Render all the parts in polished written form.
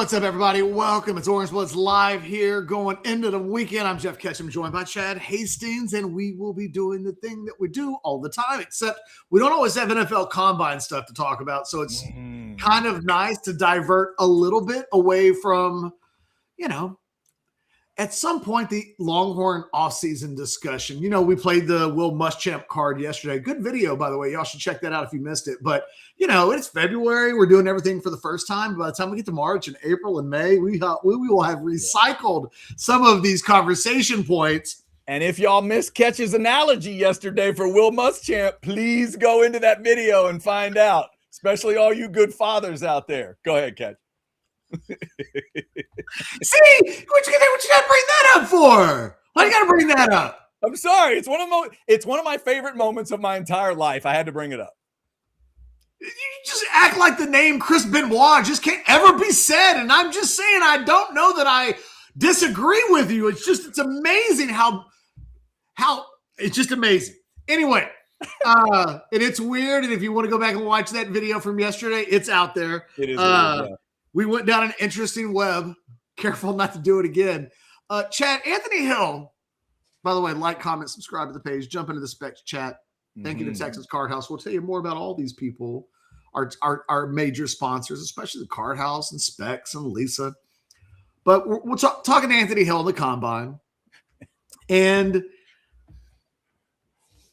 What's up, everybody? Welcome. It's Orange Bloods live here going into the weekend. I'm Jeff Ketchum, joined by Chad Hastings, and we will be doing the thing that we do all the time, except we don't always have NFL Combine stuff to talk about, so it's kind of nice to divert a little bit away from, at some point, the Longhorn offseason discussion. We played the Will Muschamp card yesterday. Good video, by the way. Y'all should check that out if you missed it. But, it's February. We're doing everything for the first time. By the time we get to March and April and May, we will have recycled some of these conversation points. And if y'all missed Ketch's analogy yesterday for Will Muschamp, please go into that video and find out, especially all you good fathers out there. Go ahead, Ketch. See, what you gotta bring that up for? Why you gotta bring that up? I'm sorry. It's one of my favorite moments of my entire life. I had to bring it up. You just act like the name Chris Benoit just can't ever be said. And I'm just saying, I don't know that I disagree with you. It's amazing how it's just amazing. Anyway, and it's weird. And if you want to go back and watch that video from yesterday, it's out there. It is. Yeah. We went down an interesting web. Careful not to do it again. Chad, Anthony Hill, by the way, like, comment, subscribe to the page, jump into the Specs chat. Thank you to Texas Card House. We'll tell you more about all these people, our major sponsors, especially the Card House and Specs and Lisa. But we're talking to Anthony Hill in the Combine. And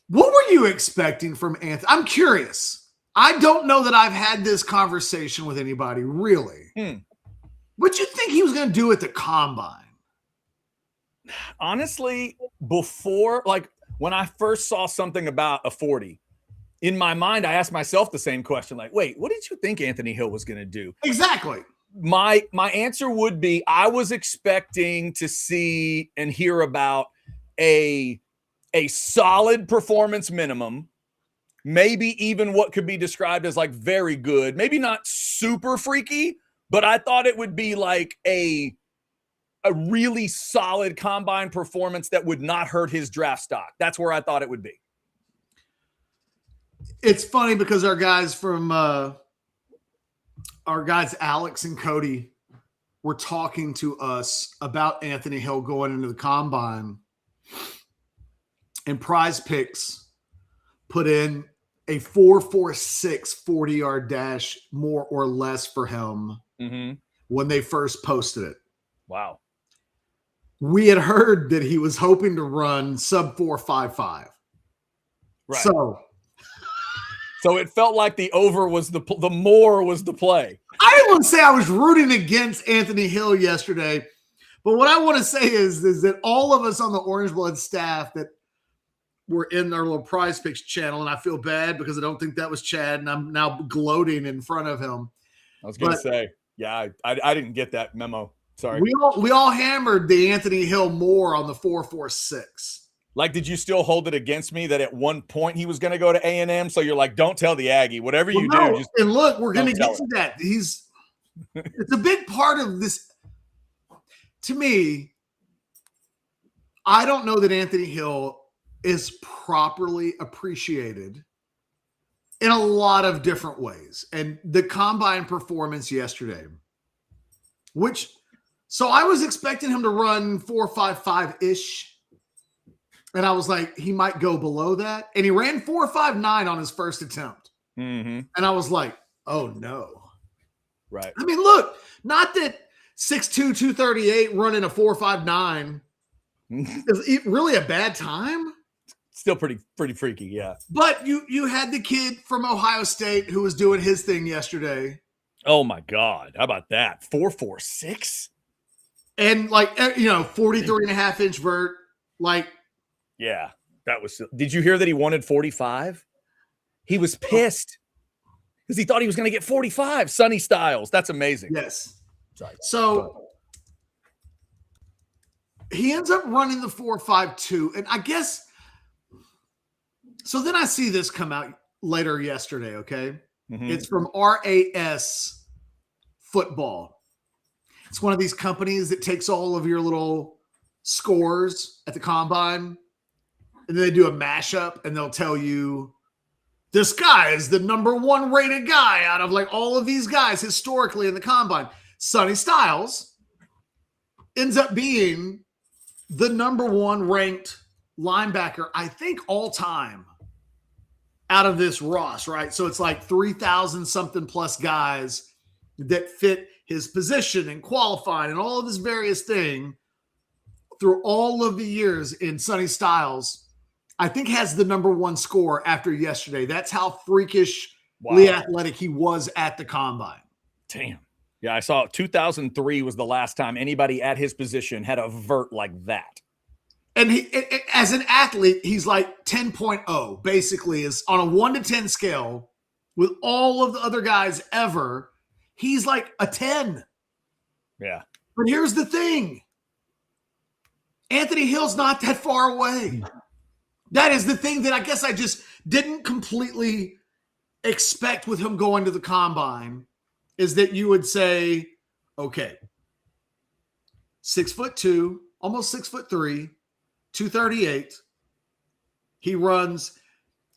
what were you expecting from Anthony? I'm curious. I don't know that I've had this conversation with anybody, really. What'd you think he was going to do at the Combine? Honestly, before, when I first saw something about a 40, in my mind, I asked myself the same question, wait, what did you think Anthony Hill was going to do? Exactly. My answer would be, I was expecting to see and hear about a solid performance minimum, maybe even what could be described as very good, maybe not super freaky, but I thought it would be a really solid combine performance that would not hurt his draft stock. That's where I thought it would be. It's funny because our guys Alex and Cody were talking to us about Anthony Hill going into the Combine, and Prize Picks put in a 4.46 40-yard dash, more or less, for him when they first posted it. Wow. We had heard that he was hoping to run sub 4.55. Right. So it felt like the over was the more was the play. I didn't want to say I was rooting against Anthony Hill yesterday, but what I want to say is that all of us on the Orange Blood staff that were in our little Prize Picks channel, and I feel bad because I don't think that was Chad, and I'm now gloating in front of him. I was going to say, yeah, I didn't get that memo. Sorry. We all hammered the Anthony Hill more on the 4.46. Did you still hold it against me that at one point he was going to go to A&M? So you're don't tell the Aggie. Whatever you do. Just and look, we're going to get to that. It's a big part of this. To me, I don't know that Anthony Hill is properly appreciated in a lot of different ways. And the Combine performance yesterday, so I was expecting him to run 4.55-ish. And I was like, he might go below that. And he ran 4.59 on his first attempt. And I was like, oh, no. Right. I mean, look, not that 6'2", 238 running a 4.59 is really a bad time. Still pretty freaky, yeah. But you had the kid from Ohio State who was doing his thing yesterday. Oh, my God. How about that? 4.46? And 43.5-inch vert. Yeah, that was. Did you hear that he wanted 45? He was pissed because he thought he was going to get 45. Sonny Styles. That's amazing. Yes. Sorry. So he ends up running the 4.52. And I guess, so then I see this come out later yesterday, okay? It's from RAS Football. It's one of these companies that takes all of your little scores at the Combine, and then they do a mashup, and they'll tell you this guy is the number one rated guy out of all of these guys historically in the Combine. Sonny Styles ends up being the number one ranked linebacker, I think, all time out of this Ross, right? So it's like 3,000 something plus guys that fit his position and qualified and all of this various thing through all of the years. In Sonny Styles, I think, has the number one score after yesterday. That's how freakishly athletic he was at the combine. Damn. Yeah, I saw 2003 was the last time anybody at his position had a vert like that. And he, as an athlete, he's like 10.0, basically, is on a 1 to 10 scale with all of the other guys ever. He's like a 10. Yeah. But here's the thing. Anthony Hill's not that far away. That is the thing that I guess I just didn't completely expect with him going to the combine, is that you would say, okay, 6'2", almost 6'3", 238. He runs,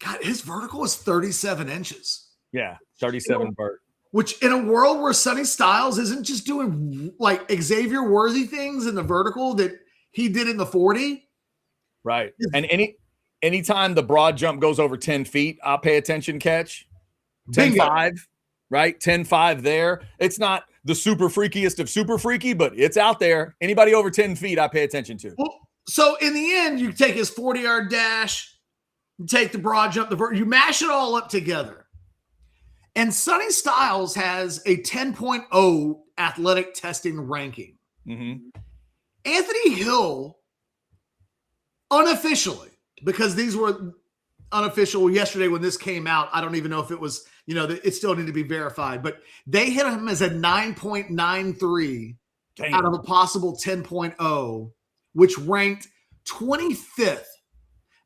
God, his vertical is 37 inches. Yeah, 37 vert. Which in a world where Sonny Styles isn't just doing like Xavier Worthy things in the vertical that he did in the 40. Right. And anytime the broad jump goes over 10 feet, I'll pay attention catch. 10-5, right? 10-5 there. It's not the super freakiest of super freaky, but it's out there. Anybody over 10 feet, I pay attention to. Well, so in the end, you take his 40-yard dash, you take the broad jump, you mash it all up together. And Sonny Styles has a 10.0 athletic testing ranking. Mm-hmm. Anthony Hill, unofficially, because these were unofficial yesterday when this came out, I don't even know if it was, it still needed to be verified, but they hit him as a 9.93 out of a possible 10.0, which ranked 25th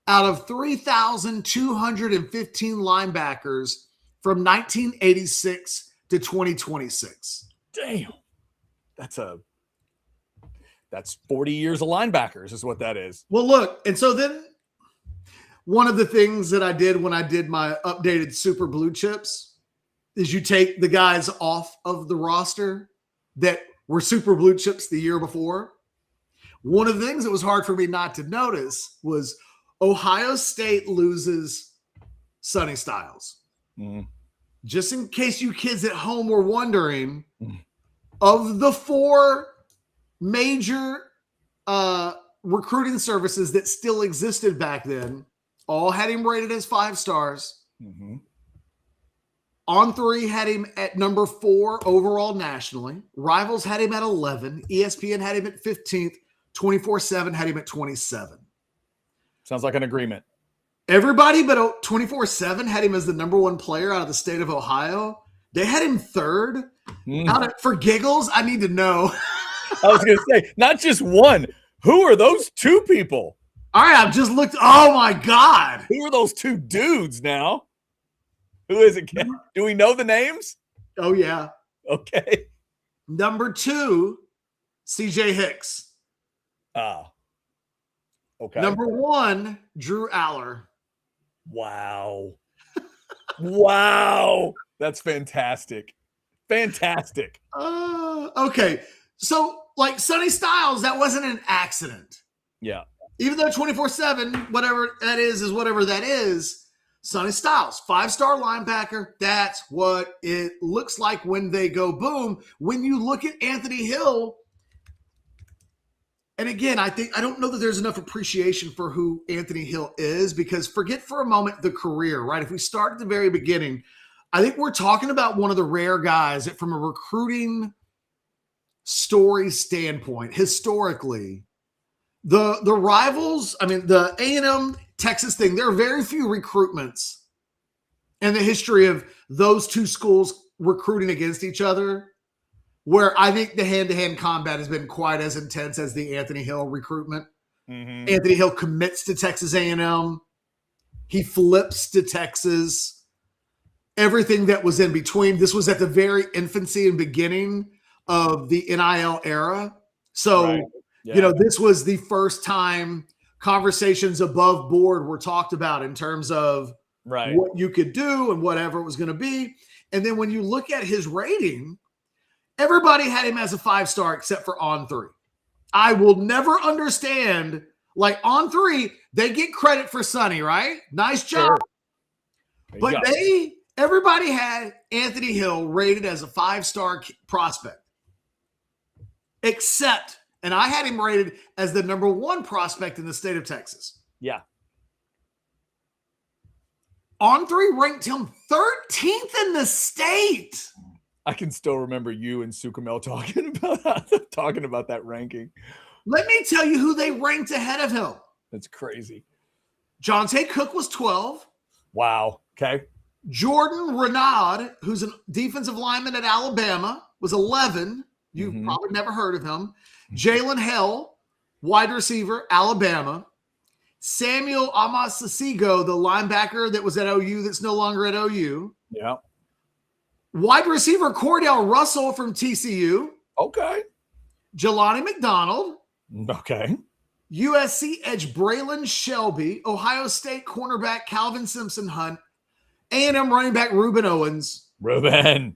out of 3,215 linebackers from 1986 to 2026. Damn. That's 40 years of linebackers is what that is. Well, look, and so then one of the things that I did when I did my updated super blue chips is you take the guys off of the roster that were super blue chips the year before. One of the things that was hard for me not to notice was Ohio State loses Sonny Styles. Mm-hmm. Just in case you kids at home were wondering, of the four major recruiting services that still existed back then, all had him rated as 5 stars. Mm-hmm. On3 had him at number 4 overall nationally. Rivals had him at 11. ESPN had him at 15th. 24/7 had him at 27. Sounds like an agreement. Everybody but 24/7 had him as the number 1 player out of the state of Ohio. They had him 3rd. For giggles, I need to know. I was going to say, not just one. Who are those 2 people? All right, I've just looked. Oh, my God. Who are those 2 dudes now? Who is it? Do we know the names? Oh, yeah. Okay. Number 2, CJ Hicks. Okay. Number 1, Drew Aller. Wow. Wow. That's fantastic. Fantastic. Okay. So, like Sonny Styles, that wasn't an accident. Yeah. Even though 24/7, whatever that is whatever that is. Sonny Styles, 5-star linebacker. That's what it looks like when they go boom. When you look at Anthony Hill, and again, I don't know that there's enough appreciation for who Anthony Hill is, because forget for a moment the career, right? If we start at the very beginning, I think we're talking about one of the rare guys that from a recruiting story standpoint, historically, the rivals, I mean, the A&M Texas thing, there are very few recruitments in the history of those 2 schools recruiting against each other where I think the hand-to-hand combat has been quite as intense as the Anthony Hill recruitment. Mm-hmm. Anthony Hill commits to Texas A&M. He flips to Texas. Everything that was in between. This was at the very infancy and beginning of the NIL era. So, right. Yeah. This was the first time conversations above board were talked about in terms of what you could do and whatever it was going to be. And then when you look at his rating, Everybody had him as a 5-star except for On 3. I will never understand, like On 3, they get credit for Sonny, right? Nice job. Sure. But everybody had Anthony Hill rated as a 5-star prospect. Except, and I had him rated as the number 1 prospect in the state of Texas. Yeah. On 3 ranked him 13th in the state. I can still remember you and Sukamel talking about that ranking. Let me tell you who they ranked ahead of him. That's crazy. Jonte Cook was 12. Wow. Okay. Jordan Renaud, who's a defensive lineman at Alabama, was 11. You've probably never heard of him. Jalen Hell, wide receiver, Alabama. Samuel Amasasigo, the linebacker that was at OU that's no longer at OU. Yeah. Wide receiver Cordell Russell from TCU. Okay. Jelani McDonald. Okay. USC edge Braylon Shelby. Ohio State cornerback Calvin Simpson Hunt. A&M running back Reuben Owens. A&M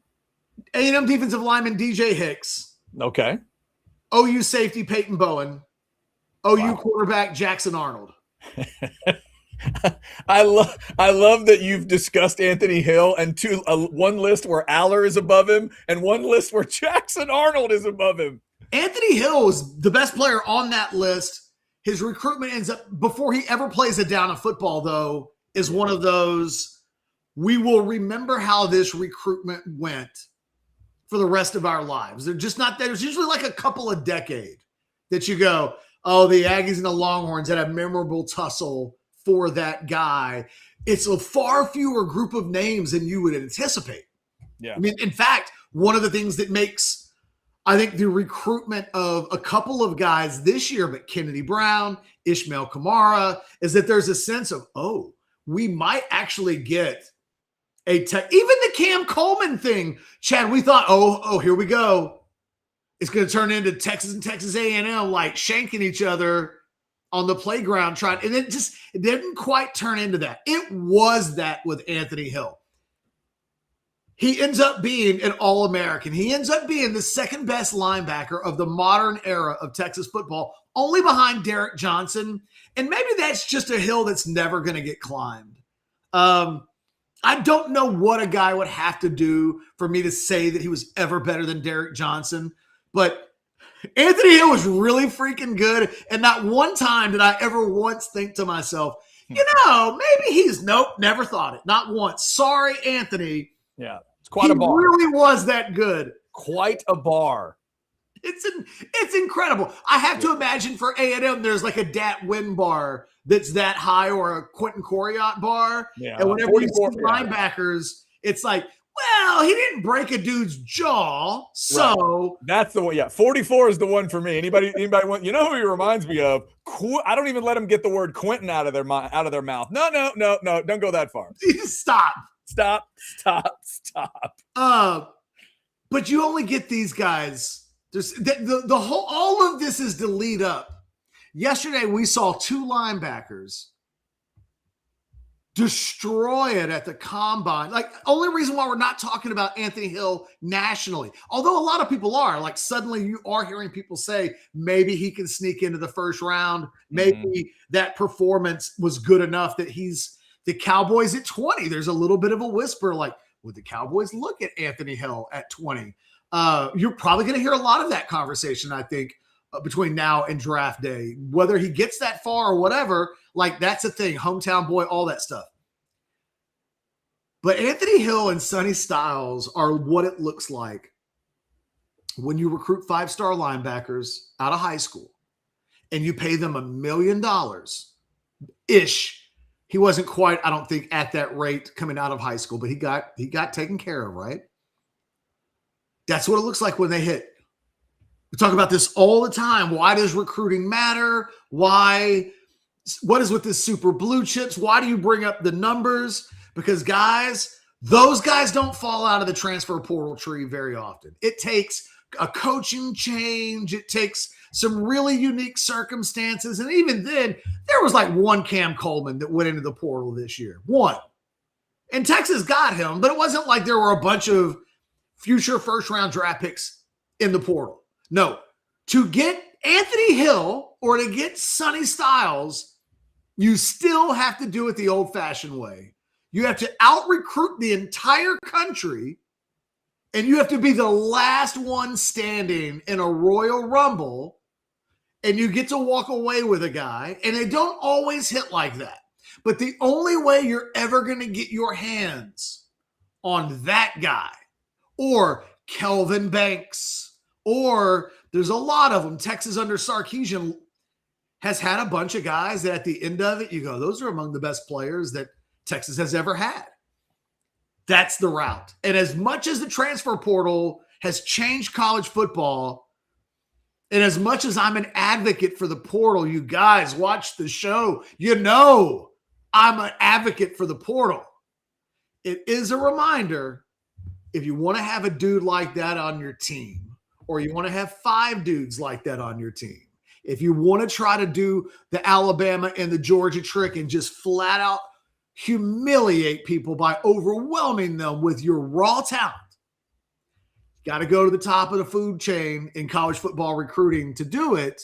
defensive lineman DJ Hicks. Okay. OU safety Peyton Bowen. OU quarterback Jackson Arnold. I love that you've discussed Anthony Hill and one list where Aller is above him and one list where Jackson Arnold is above him. Anthony Hill is the best player on that list. His recruitment ends up, before he ever plays a down of football, though, is one of those, we will remember how this recruitment went for the rest of our lives. They're just not there. There's usually like a couple of decades that you go, oh, the Aggies and the Longhorns had a memorable tussle for that guy. It's a far fewer group of names than you would anticipate. Yeah. I mean, in fact, one of the things that makes, I think, the recruitment of a couple of guys this year, but Kennedy Brown, Ishmael Kamara, is that there's a sense of, oh, we might actually get even the Cam Coleman thing, Chad, we thought, oh, here we go. It's going to turn into Texas and Texas A&M like shanking each other on the playground and it didn't quite turn into that. It was that with Anthony Hill. He ends up being an All-American. He ends up being the second best linebacker of the modern era of Texas football, only behind Derek Johnson. And maybe that's just a hill that's never going to get climbed. I don't know what a guy would have to do for me to say that he was ever better than Derek Johnson, but Anthony Hill was really freaking good. And not one time did I ever once think to myself, maybe never thought it. Not once. Sorry, Anthony. Yeah. It's quite a bar. He really was that good. Quite a bar. It's incredible. I have to imagine for A&M, there's like a Dat Win bar that's that high, or a Quentin Coriat bar. Yeah. And whenever you see linebackers, it's like, well, he didn't break a dude's jaw, so right. That's the one. Yeah, 44 is the one for me. Anybody want? You know who he reminds me of? I don't even let him get the word Quentin out of their mouth. No, don't go that far. Stop. But you only get these guys. There's the whole. All of this is to lead up. Yesterday we saw 2 linebackers destroy it at the combine. Like, only reason why we're not talking about Anthony Hill nationally, although a lot of people are, like, suddenly you are hearing people say maybe he can sneak into the first round. Maybe that performance was good enough that he's the Cowboys at 20. There's a little bit of a whisper like, would the Cowboys look at Anthony Hill at 20? You're probably going to hear a lot of that conversation, I think, between now and draft day, whether he gets that far or whatever. Like, that's a thing. Hometown boy, all that stuff. But Anthony Hill and Sonny Styles are what it looks like when you recruit 5-star linebackers out of high school and you pay them $1 million-ish. He wasn't quite, I don't think, at that rate coming out of high school, but he got taken care of, right? That's what it looks like when they hit. We talk about this all the time. Why does recruiting matter? What is with this super blue chips? Why do you bring up the numbers? Because, guys, those guys don't fall out of the transfer portal tree very often. It takes a coaching change. It takes some really unique circumstances. And even then, there was like one Cam Coleman that went into the portal this year. One. And Texas got him, but it wasn't like there were a bunch of future first-round draft picks in the portal. No, to get Anthony Hill or to get Sonny Styles, you still have to do it the old-fashioned way. You have to out-recruit the entire country, and you have to be the last one standing in a Royal Rumble, and you get to walk away with a guy, and they don't always hit like that. But the only way you're ever going to get your hands on that guy, or Kelvin Banks, or there's a lot of them. Texas under Sarkisian has had a bunch of guys that at the end of it, you go, those are among the best players that Texas has ever had. That's the route. And as much as the transfer portal has changed college football, and as much as I'm an advocate for the portal, you guys watch the show, you know I'm an advocate for the portal. It is a reminder, if you want to have a dude like that on your team, or you want to have 5 dudes like that on your team, if you want to try to do the Alabama and the Georgia trick and just flat out humiliate people by overwhelming them with your raw talent, you got to go to the top of the food chain in college football recruiting to do it.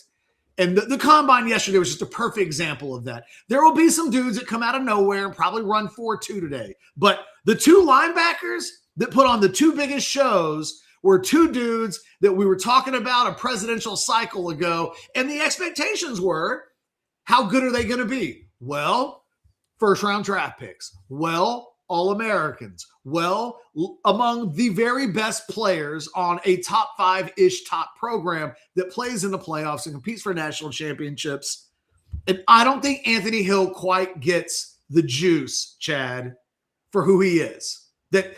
And the combine yesterday was just a perfect example of that. There will be some dudes that come out of nowhere and probably run 4.2 today. But the 2 linebackers that put on the 2 biggest shows were 2 dudes that we were talking about a presidential cycle ago. And the expectations were, how good are they going to be? Well, first-round draft picks. Well, All-Americans. Well, among the very best players on a top 5-ish top program that plays in the playoffs and competes for national championships. And I don't think Anthony Hill quite gets the juice, Chad, for who he is. That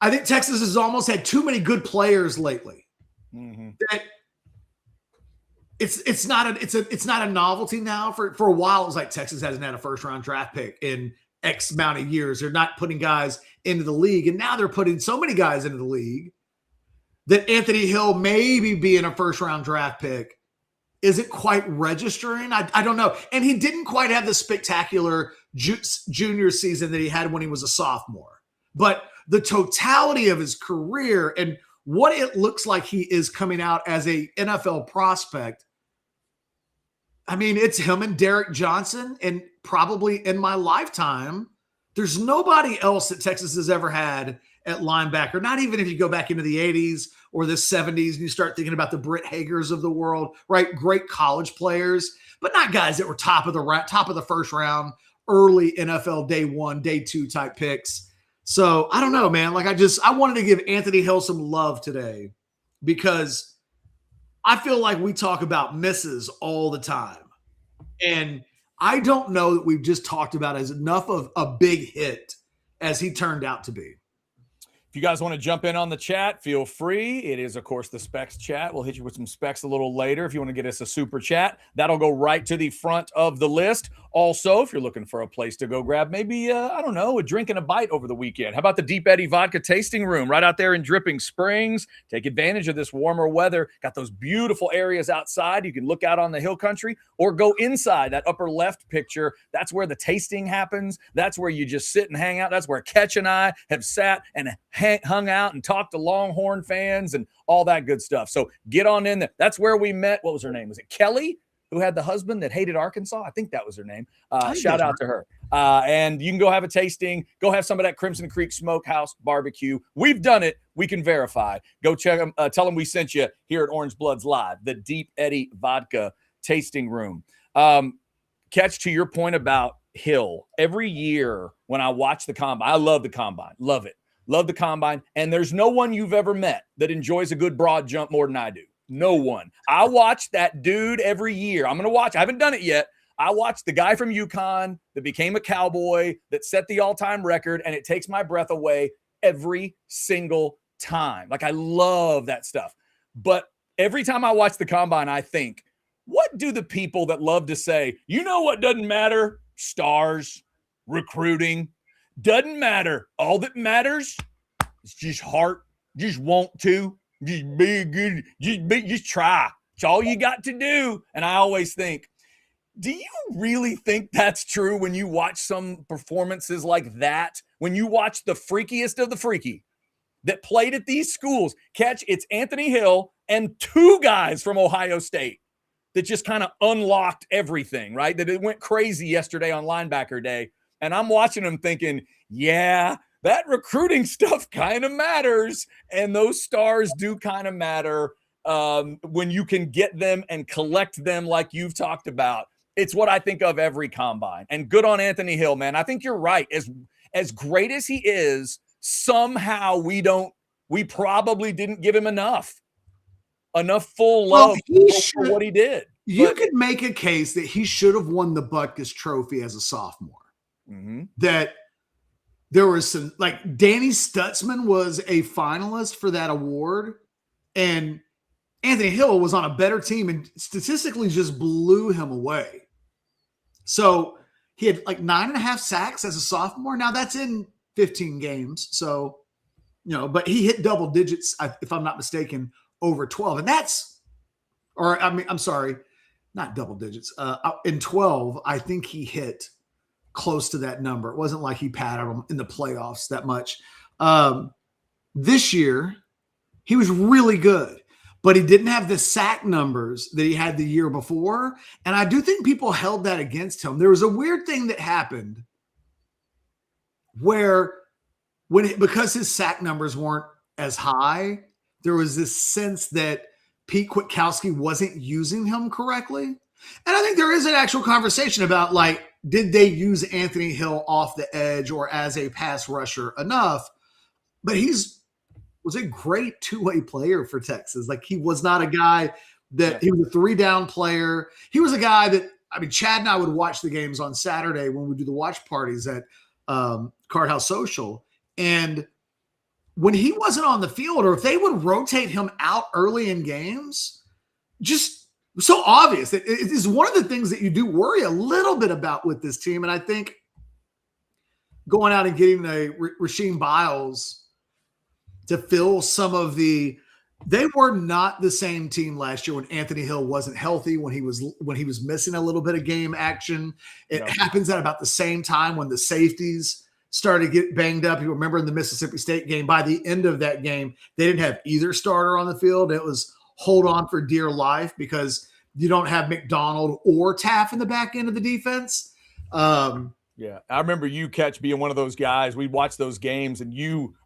I think Texas has almost had too many good players lately. Mm-hmm. That it's not a novelty now. For a while, it was like Texas hasn't had a first-round draft pick in X amount of years. They're not putting guys into the league, and now they're putting so many guys into the league that Anthony Hill maybe being a first-round draft pick isn't quite registering. I don't know. And he didn't quite have the spectacular junior season that he had when he was a sophomore. But the totality of his career and what it looks like he is coming out as a NFL prospect, I mean, it's him and Derek Johnson, and probably in my lifetime, there's nobody else that Texas has ever had at linebacker, not even if you go back into the 80s or the 70s and you start thinking about the Britt Hagers of the world, right? Great college players, but not guys that were top of the first round, early NFL day 1, day 2 type picks. So I don't know, man. Like I wanted to give Anthony Hill some love today because I feel like we talk about misses all the time. And I don't know that we've just talked about as enough of a big hit as he turned out to be. If you guys want to jump in on the chat, feel free. It is, of course, the Specs chat. We'll hit you with some specs a little later. If you want to get us a super chat, that'll go right to the front of the list. Also, if you're looking for a place to go grab maybe, I don't know, a drink and a bite over the weekend, how about the Deep Eddy Vodka Tasting Room right out there in Dripping Springs? Take advantage of this warmer weather. Got those beautiful areas outside. You can look out on the hill country or go inside that upper left picture. That's where the tasting happens. That's where you just sit and hang out. That's where Ketch and I have sat and hung out and talked to Longhorn fans and all that good stuff. So get on in there. That's where we met. What was her name? Was it Kelly, who had the husband that hated Arkansas? I think that was her name. Shout out to her. And you can go have a tasting. Go have some of that Crimson Creek Smokehouse barbecue. We've done it. We can verify. Go check them. Tell them we sent you here at Orange Bloods Live, the Deep Eddy Vodka Tasting Room. Catch, to your point about Hill. Every year when I watch the combine, I love the combine. Love it. Love the combine. And there's no one you've ever met that enjoys a good broad jump more than I do. No one. I watch that dude every year. I'm going to watch. I haven't done it yet. I watched the guy from UConn that became a Cowboy that set the all-time record, and it takes my breath away every single time. Like, I love that stuff. But every time I watch the combine, I think, what do the people that love to say, you know what doesn't matter? Stars, recruiting. Doesn't matter. All that matters is just heart. Just want to. Just be good. Just try. It's all you got to do. And I always think, do you really think that's true when you watch some performances like that? When you watch the freakiest of the freaky, that played at these schools. Catch, it's Anthony Hill and 2 guys from Ohio State that just kind of unlocked everything, right? That it went crazy yesterday on linebacker day. And I'm watching them thinking, yeah, that recruiting stuff kind of matters. And those stars do kind of matter when you can get them and collect them like you've talked about. It's what I think of every combine. And good on Anthony Hill, man. I think you're right. As great as he is, somehow we probably didn't give him enough full love for what he did. You could make a case that he should have won the Butkus Trophy as a sophomore. Mm-hmm. That there was some, like Danny Stutzman was a finalist for that award, and Anthony Hill was on a better team and statistically just blew him away. So he had like 9.5 sacks as a sophomore. Now that's in 15 games. So, but he hit double digits, if I'm not mistaken, over 12. And I'm sorry, not double digits. In 12, I think he hit close to that number. It wasn't like he patted him in the playoffs that much. This year, he was really good, but he didn't have the sack numbers that he had the year before. And I do think people held that against him. There was a weird thing that happened where because his sack numbers weren't as high, there was this sense that Pete Kwiatkowski wasn't using him correctly. And I think there is an actual conversation about, like, did they use Anthony Hill off the edge or as a pass rusher enough? But was a great two-way player for Texas. Like, he was not a guy that he was a 3-down player. He was a guy that, Chad and I would watch the games on Saturday when we do the watch parties at Card House Social. And when he wasn't on the field, or if they would rotate him out early in games, just so obvious that it is one of the things that you do worry a little bit about with this team. And I think going out and getting a Rasheem Biles to fill some of they were not the same team last year when Anthony Hill wasn't healthy, when he was missing a little bit of game action. It happens at about the same time when the safeties started to get banged up. You remember in the Mississippi State game, by the end of that game, they didn't have either starter on the field. It was hold on for dear life because you don't have McDonald or Taff in the back end of the defense. Yeah, I remember you, Catch, being one of those guys. We'd watch those games, and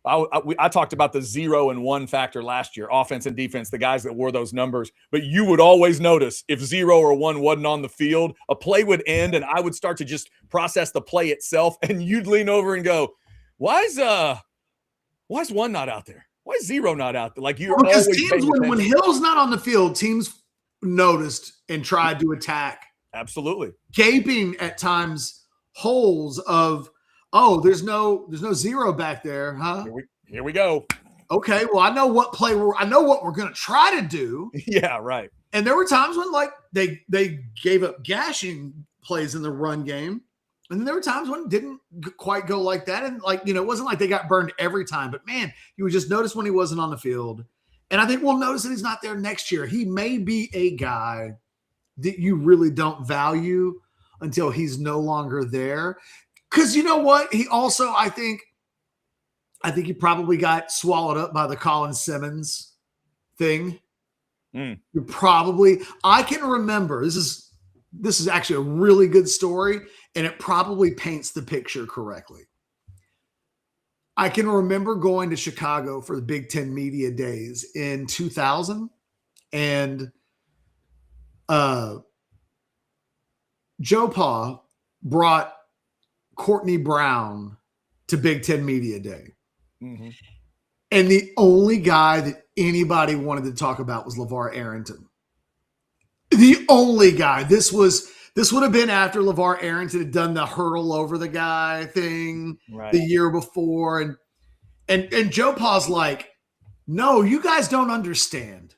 I talked about the 0 and 1 factor last year, offense and defense, the guys that wore those numbers. But you would always notice if 0 or 1 wasn't on the field, a play would end, and I would start to just process the play itself, and you'd lean over and go, why is 1 not out there? Why is 0 not out there? Like, you're because always teams, when Hill's not on the field, teams noticed and tried to attack. Absolutely. Gaping at times holes of, there's no 0 back there, huh? Here we go. Okay, well, I know what we're going to try to do. Yeah, right. And there were times when, like, they gave up gashing plays in the run game, and then there were times when it didn't quite go like that. And, like, it wasn't like they got burned every time, but man, you would just notice when he wasn't on the field. And I think we'll notice that he's not there next year. He may be a guy that you really don't value until he's no longer there. Because you know what? He also, I think he probably got swallowed up by the Colin Simmons thing. I can remember, this is actually a really good story, and it probably paints the picture correctly. I can remember going to Chicago for the Big Ten Media Days in 2000, and Joe Pa brought Courtney Brown to Big Ten Media Day. Mm-hmm. And the only guy that anybody wanted to talk about was LeVar Arrington. The only guy. This would have been after LeVar Arrington had done the hurdle over the guy thing the year before. And Joe Pa's like, no, you guys don't understand.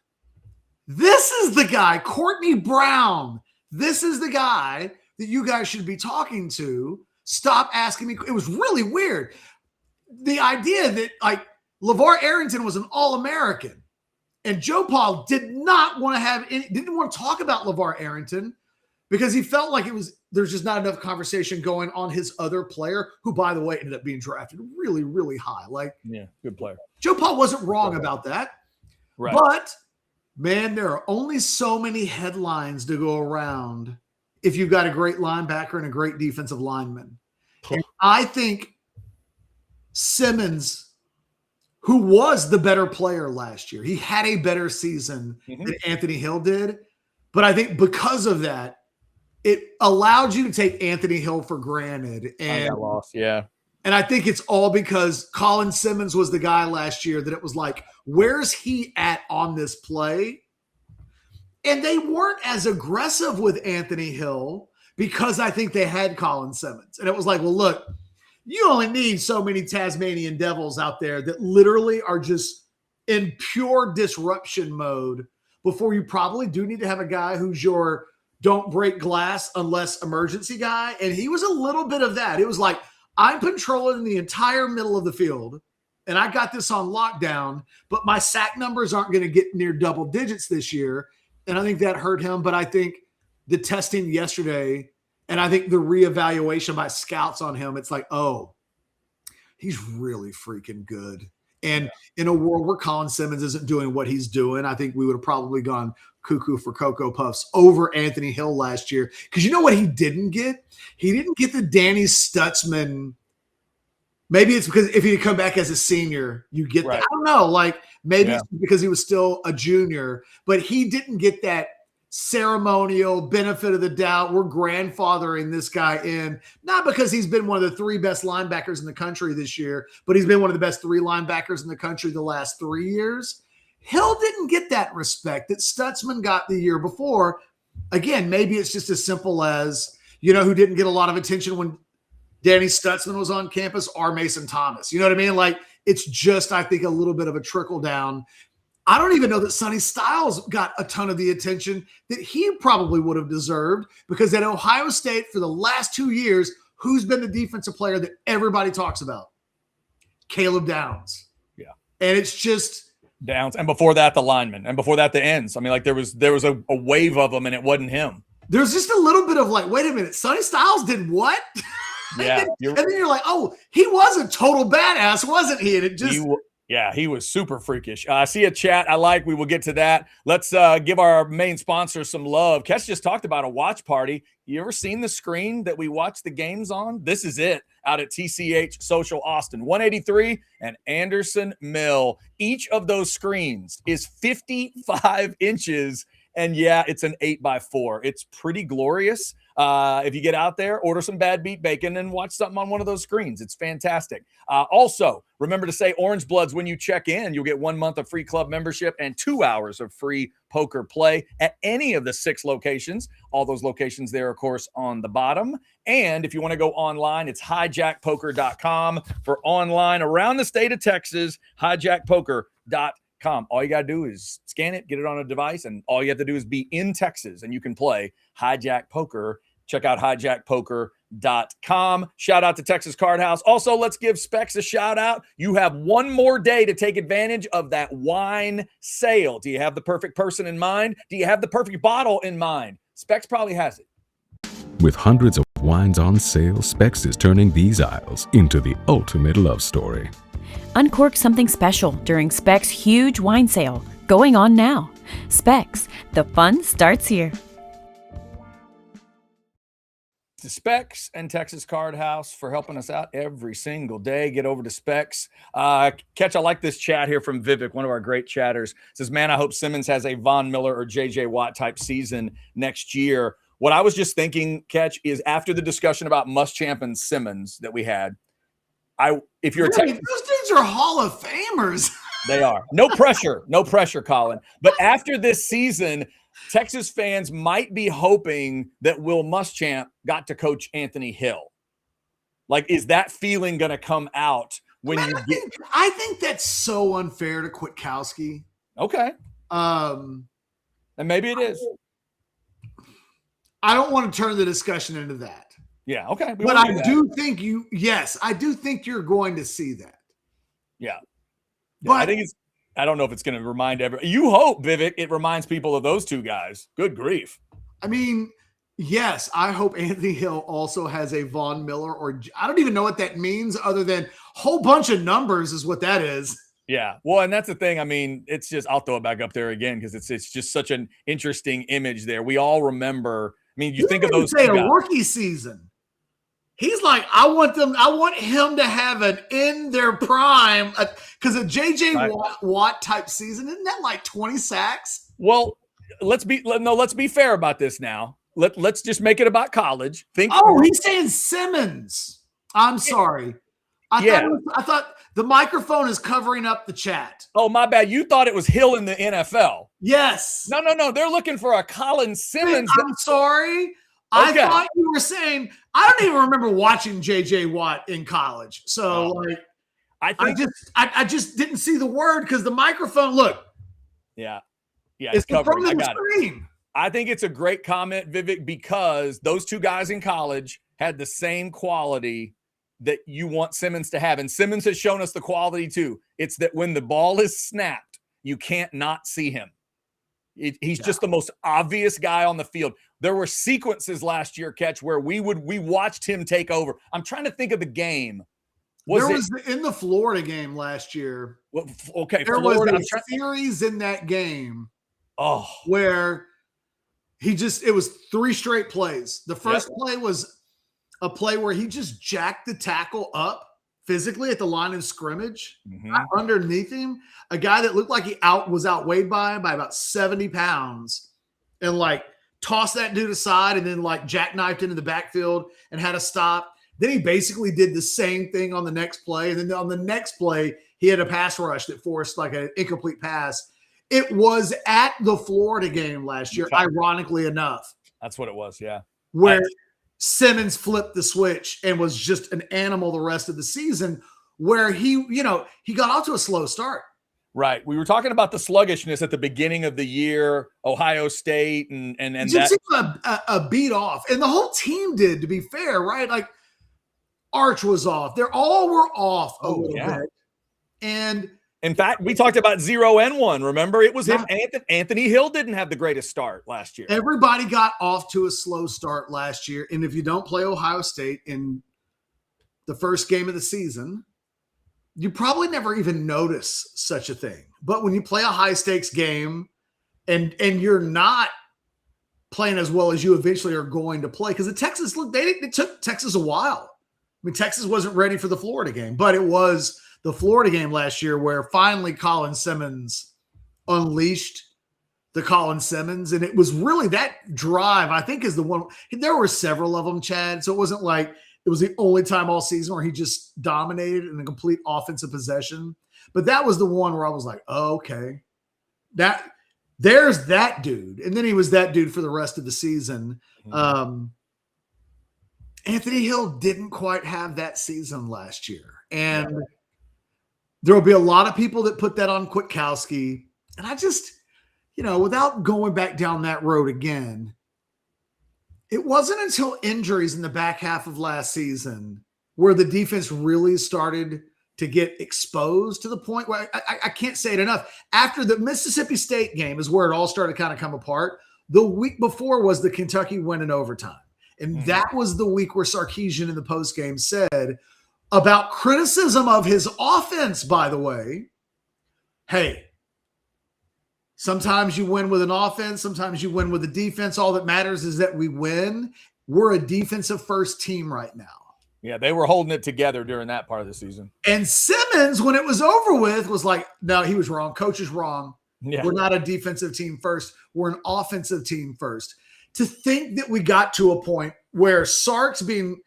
This is the guy, Courtney Brown. This is the guy that you guys should be talking to. Stop asking me. It was really weird. The idea that, like, LeVar Arrington was an All-American, and Joe Pa didn't want to talk about LeVar Arrington because he felt like there's just not enough conversation going on his other player, who, by the way, ended up being drafted really, really high. Like, yeah, good player. Joe Paul wasn't wrong about that. Right. But, man, there are only so many headlines to go around if you've got a great linebacker and a great defensive lineman. And I think Simmons, who was the better player last year, he had a better season than Anthony Hill did. But I think because of that, it allowed you to take Anthony Hill for granted. And I got lost. Yeah. And I think it's all because Colin Simmons was the guy last year that it was like, where's he at on this play? And they weren't as aggressive with Anthony Hill because I think they had Colin Simmons. And it was like, well, look, you only need so many Tasmanian devils out there that literally are just in pure disruption mode before you probably do need to have a guy who's your don't break glass unless emergency guy. And he was a little bit of that. It was like, I'm controlling the entire middle of the field, and I got this on lockdown, but my sack numbers aren't going to get near double digits this year. And I think that hurt him. But I think the testing yesterday, and I think the reevaluation by scouts on him, it's like, oh, he's really freaking good. And in a world where Colin Simmons isn't doing what he's doing, I think we would have probably gone cuckoo for Cocoa Puffs over Anthony Hill last year. Because you know what he didn't get? He didn't get the Danny Stutzman. Maybe it's because if he'd come back as a senior, you get that. I don't know. Like maybe it's because he was still a junior, but he didn't get that ceremonial benefit of the doubt. We're grandfathering this guy in, not because he's been one of the 3 best linebackers in the country this year, but he's been one of the best 3 linebackers in the country the last 3 years. Hill didn't get that respect that Stutzman got the year before. Again, maybe it's just as simple as, who didn't get a lot of attention when Danny Stutzman was on campus, or Mason Thomas. You know what I mean? Like, it's just, I think, a little bit of a trickle down. I don't even know that Sonny Styles got a ton of the attention that he probably would have deserved, because at Ohio State for the last 2 years, who's been the defensive player that everybody talks about? Caleb Downs. Yeah. And it's just Downs. And before that, the lineman. And before that, the ends. I mean, like there was a wave of them and it wasn't him. There's just a little bit of like, wait a minute, Sonny Styles did what? Yeah. and then you're like, oh, he was a total badass, wasn't he? And it just he was super freakish. I see a chat I like. We will get to that. Let's give our main sponsor some love. Kes just talked about a watch party. You ever seen the screen that we watch the games on? This is it out at TCH Social Austin, 183 and Anderson Mill. Each of those screens is 55 inches. And yeah, it's an 8x4. It's pretty glorious. If you get out there, order some Bad Beat Bacon and watch something on one of those screens. It's fantastic. Also, remember to say Orange Bloods when you check in. You'll get 1 month of free club membership and 2 hours of free poker play at any of the 6 locations. All those locations there, of course, on the bottom. And if you want to go online, it's hijackpoker.com for online around the state of Texas, hijackpoker.com. All you got to do is scan it, get it on a device, and all you have to do is be in Texas, and you can play Hijack Poker. Check out hijackpoker.com. Shout out to Texas Card House. Also, let's give Specs a shout out. You have 1 more day to take advantage of that wine sale. Do you have the perfect person in mind? Do you have the perfect bottle in mind? Specs probably has it. With hundreds of wines on sale, Specs is turning these aisles into the ultimate love story. Uncork something special during Specs' huge wine sale, going on now. Specs, the fun starts here. To Specs and Texas Card House for helping us out every single day. Get over to Specs. Catch, I like this chat here from Vivek, one of our great chatters. Says, man, I hope Simmons has a Von Miller or J.J. Watt type season next year. What I was just thinking, Catch, is after the discussion about Muschamp and Simmons that we had, if you're those dudes are Hall of Famers. They are. No pressure, Colin. But after this season, Texas fans might be hoping that Will Muschamp got to coach Anthony Hill. Like, is that feeling going to come out when I think that's so unfair to Kwiatkowski. Okay. And maybe it is. I don't want to turn the discussion into that. Yeah, okay. But I do think I do think you're going to see that. Yeah. But I don't know if it's going to remind you hope, Vivek, it reminds people of those 2 guys. Good grief. I mean, Yes, I hope Anthony Hill also has a Von Miller, or I don't even know what that means other than whole bunch of numbers is what that is. Yeah. Well, and that's the thing. I mean, it's just, I'll throw it back up there again because it's just such an interesting image there. We all remember. I mean, you think of those. Say a rookie season. He's like, I want him to have an in their prime because a JJ Watt type season, isn't that like 20 sacks? Well, let's be fair about this now. Let's just make it about college. He's saying Simmons. I'm sorry. I thought the microphone is covering up the chat. Oh, my bad. You thought it was Hill in the NFL. Yes. No. They're looking for a Colin Simmons. I'm sorry. Okay. I thought you were saying, I don't even remember watching JJ Watt in college. So I just didn't see the word because the microphone, look. Yeah. It's covering. I got it. I think it's a great comment, Vivek, because those two guys in college had the same quality that you want Simmons to have. And Simmons has shown us the quality too. It's that when the ball is snapped, you can't not see him. He's just the most obvious guy on the field. There were sequences last year, Catch, where we watched him take over. I'm trying to think of the game. Was in the Florida game last year. Well, okay, there Florida, was a series in that game. Where it was 3 straight plays. The first play was a play where he just jacked the tackle up physically at the line of scrimmage, underneath him. A guy that looked like he was outweighed by about 70 pounds, and like tossed that dude aside and then like jackknifed into the backfield and had a stop. Then he basically did the same thing on the next play. And then on the next play, he had a pass rush that forced like an incomplete pass. It was at the Florida game last year, ironically enough. That's what it was, yeah. Where Simmons flipped the switch and was just an animal the rest of the season, where he got off to a slow start. Right. We were talking about the sluggishness at the beginning of the year, Ohio State, and just a beat off. And the whole team did, to be fair, right? Like Arch was off. They all were off a little bit. And in fact, we talked about 0-1. Remember, it was him. Anthony Hill didn't have the greatest start last year. Everybody got off to a slow start last year. And if you don't play Ohio State in the first game of the season, you probably never even notice such a thing. But when you play a high stakes game and you're not playing as well as you eventually are going to play, because it took Texas a while. I mean, Texas wasn't ready for the Florida game, but it was the Florida game last year where finally Colin Simmons unleashed the Colin Simmons. And it was really that drive, I think, is the one. There were several of them, Chad. So it wasn't like it was the only time all season where he just dominated in a complete offensive possession. But that was the one where I was like, oh, okay, there's that dude. And then he was that dude for the rest of the season. Anthony Hill didn't quite have that season last year. And there will be a lot of people that put that on Kwiatkowski. And I just, without going back down that road again, it wasn't until injuries in the back half of last season where the defense really started to get exposed to the point where I can't say it enough. After the Mississippi State game is where it all started to kind of come apart. The week before was the Kentucky win in overtime. And that was the week where Sarkisian in the postgame said about criticism of his offense, by the way, hey, sometimes you win with an offense, sometimes you win with a defense. All that matters is that we win. We're a defensive first team right now. Yeah, they were holding it together during that part of the season. And Simmons, when it was over with, was like, no, he was wrong. Coach is wrong. Yeah. We're not a defensive team first. We're an offensive team first. To think that we got to a point where Sark's being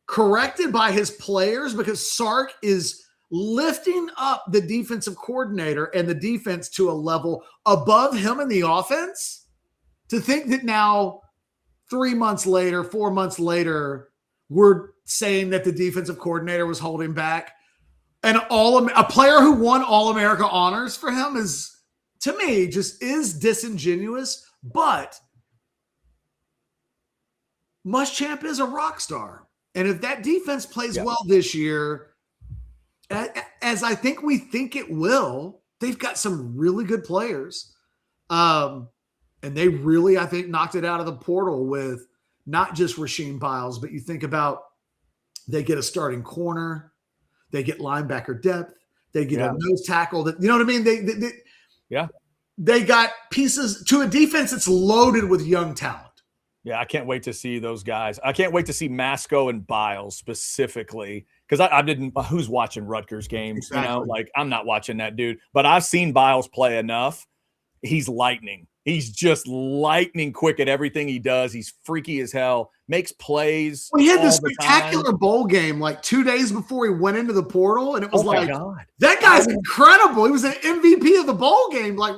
corrected by his players because Sark is lifting up the defensive coordinator and the defense to a level above him in the offense, to think that now 3 months later, 4 months later, we're saying that the defensive coordinator was holding back. And a player who won All-America honors for him is, to me, just is disingenuous, but Muschamp is a rock star. And if that defense plays well this year, as I think we think it will, they've got some really good players. And they really, I think, knocked it out of the portal with not just Rasheem Biles, but you think about they get a starting corner, they get linebacker depth, they get a nose tackle. That, you know what I mean? They got pieces to a defense that's loaded with young talent. Yeah, I can't wait to see those guys. I can't wait to see Masco and Biles specifically, because I didn't. Who's watching Rutgers games? Exactly. You know, like I'm not watching that dude. But I've seen Biles play enough. He's lightning. He's just lightning quick at everything he does. He's freaky as hell. Makes plays. Well, he had this spectacular bowl game like 2 days before he went into the portal, and it was that guy's incredible. He was an MVP of the bowl game. Like.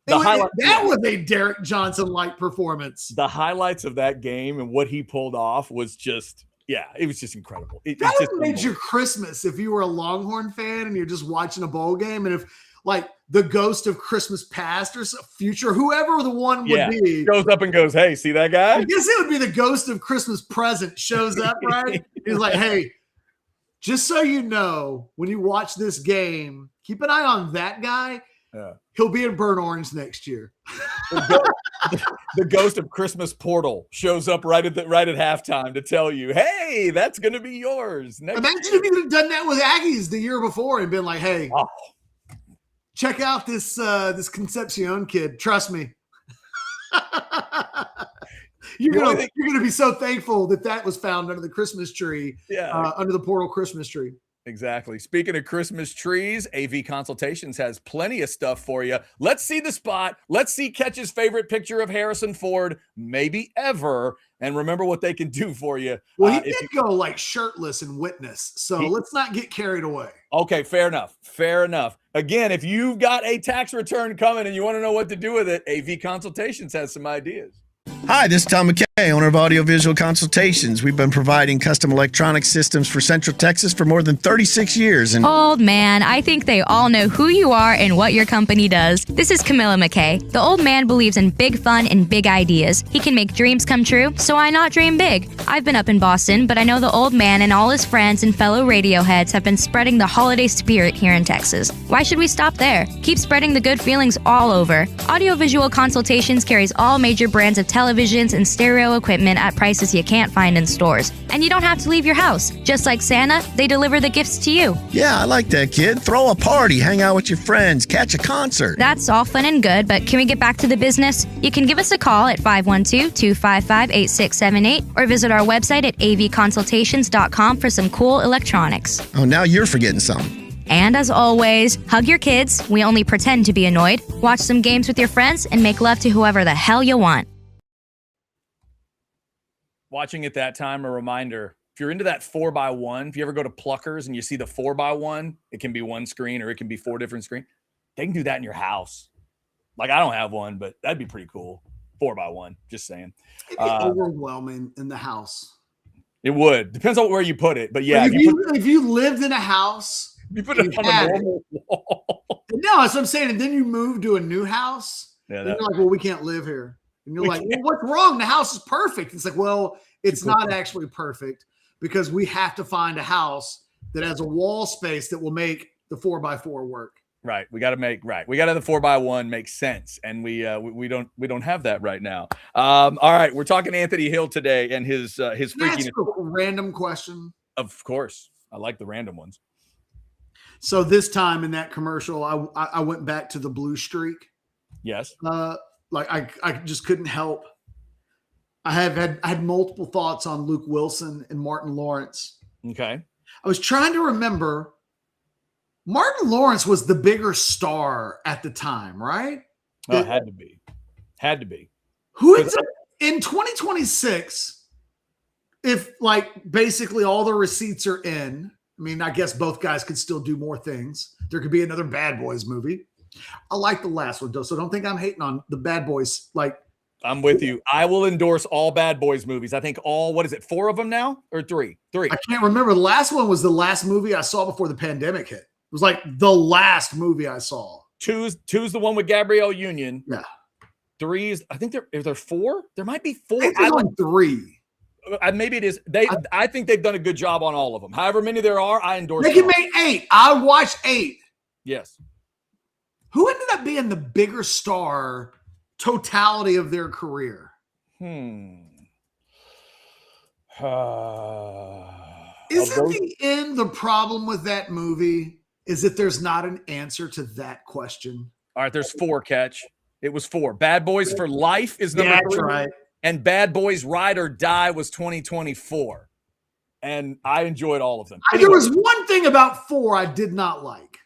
That was a Derek Johnson-like performance. The highlights of that game and what he pulled off was just, it was just incredible. That would make your Christmas if you were a Longhorn fan and you're just watching a bowl game, and if like the ghost of Christmas past or future, whoever the one would be, goes up and goes, "Hey, see that guy?" I guess it would be the ghost of Christmas present shows up, right? He's like, "Hey, just so you know, when you watch this game, keep an eye on that guy." Yeah. He'll be in burnt orange next year. The ghost of Christmas portal shows up right at halftime to tell you, "Hey, that's going to be yours." Imagine if you had done that with Aggies the year before and been like, "Hey, check out this Concepcion kid. Trust me." You're gonna be so thankful that was found under the Christmas tree, under the portal Christmas tree. Exactly. Speaking of Christmas trees, AV Consultations has plenty of stuff for you. Let's see the spot. Let's see Catch's favorite picture of Harrison Ford, maybe ever, and remember what they can do for you. Well, he did go like shirtless in Witness, so let's not get carried away. Okay, fair enough. Fair enough. Again, if you've got a tax return coming and you want to know what to do with it, AV Consultations has some ideas. Hi, this is Tom McKay, owner of Audiovisual Consultations. We've been providing custom electronic systems for Central Texas for more than 36 years. And old man, I think they all know who you are and what your company does. This is Camilla McKay. The old man believes in big fun and big ideas. He can make dreams come true, so why not dream big? I've been up in Boston, but I know the old man and all his friends and fellow radio heads have been spreading the holiday spirit here in Texas. Why should we stop there? Keep spreading the good feelings all over. Audiovisual Consultations carries all major brands of televisions and stereo equipment at prices you can't find in stores. And you don't have to leave your house. Just like Santa, they deliver the gifts to you. Yeah, I like that, kid. Throw a party, hang out with your friends, catch a concert. That's all fun and good, but can we get back to the business? You can give us a call at 512-255-8678 or visit our website at avconsultations.com for some cool electronics. Oh, now you're forgetting something. And as always, hug your kids. We only pretend to be annoyed. Watch some games with your friends and make love to whoever the hell you want. Watching at that time, a reminder, if you're into that 4x1, if you ever go to Pluckers and you see the 4x1, it can be one screen or it can be 4 different screens. They can do that in your house. Like, I don't have one, but that'd be pretty cool. 4x1, just saying. It'd be overwhelming in the house. It would. Depends on where you put it. But yeah. If you lived in a house, you put it on a normal wall. No, that's what I'm saying. And then you move to a new house. Yeah, and you're like, well, we can't live here. And you're like, well, what's wrong? The house is perfect. It's like, well, it's not actually perfect because we have to find a house that has a wall space that will make the 4x4 work. Right. We got to have the 4x1 make sense. And we don't have that right now. All right. We're talking Anthony Hill today and his freaking random question. Of course. I like the random ones. So this time in that commercial, I went back to the blue streak. Yes. Like I just couldn't help. I had multiple thoughts on Luke Wilson and Martin Lawrence. Okay. I was trying to remember. Martin Lawrence was the bigger star at the time, right? Oh, had to be. Who is in 2026? If like basically all the receipts are in, I mean, I guess both guys could still do more things. There could be another Bad Boys movie. I like the last one, though, so don't think I'm hating on the Bad Boys. Like, I'm with you. I will endorse all Bad Boys movies. I think all, 4 of them now or 3? 3. I can't remember. The last one was the last movie I saw before the pandemic hit. It was like the last movie I saw. 2's the one with Gabrielle Union. Yeah. 3's, I think is there 4? There might be 4. I think there's only 3. Maybe it is. I think they've done a good job on all of them. However many there are, I endorse. They can make 8. I watched 8. Yes. Who ended up being the bigger star totality of their career? Isn't the end the problem with that movie? Is that there's not an answer to that question? All right, there's 4, Catch. It was 4. Bad Boys for Life is number 3. That's right. And Bad Boys Ride or Die was 2024. And I enjoyed all of them. There was one thing about 4 I did not like.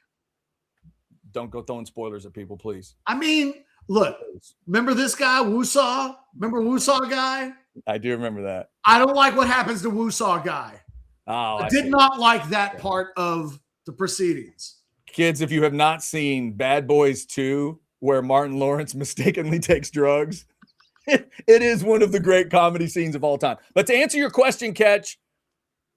Don't go throwing spoilers at people, please. I mean, look, remember this guy, Woosaw? Remember Woosaw guy? I do remember that. I don't like what happens to Woosaw guy. Oh, I did not like that part of the proceedings. Kids, if you have not seen Bad Boys 2, where Martin Lawrence mistakenly takes drugs, it is one of the great comedy scenes of all time. But to answer your question, Catch,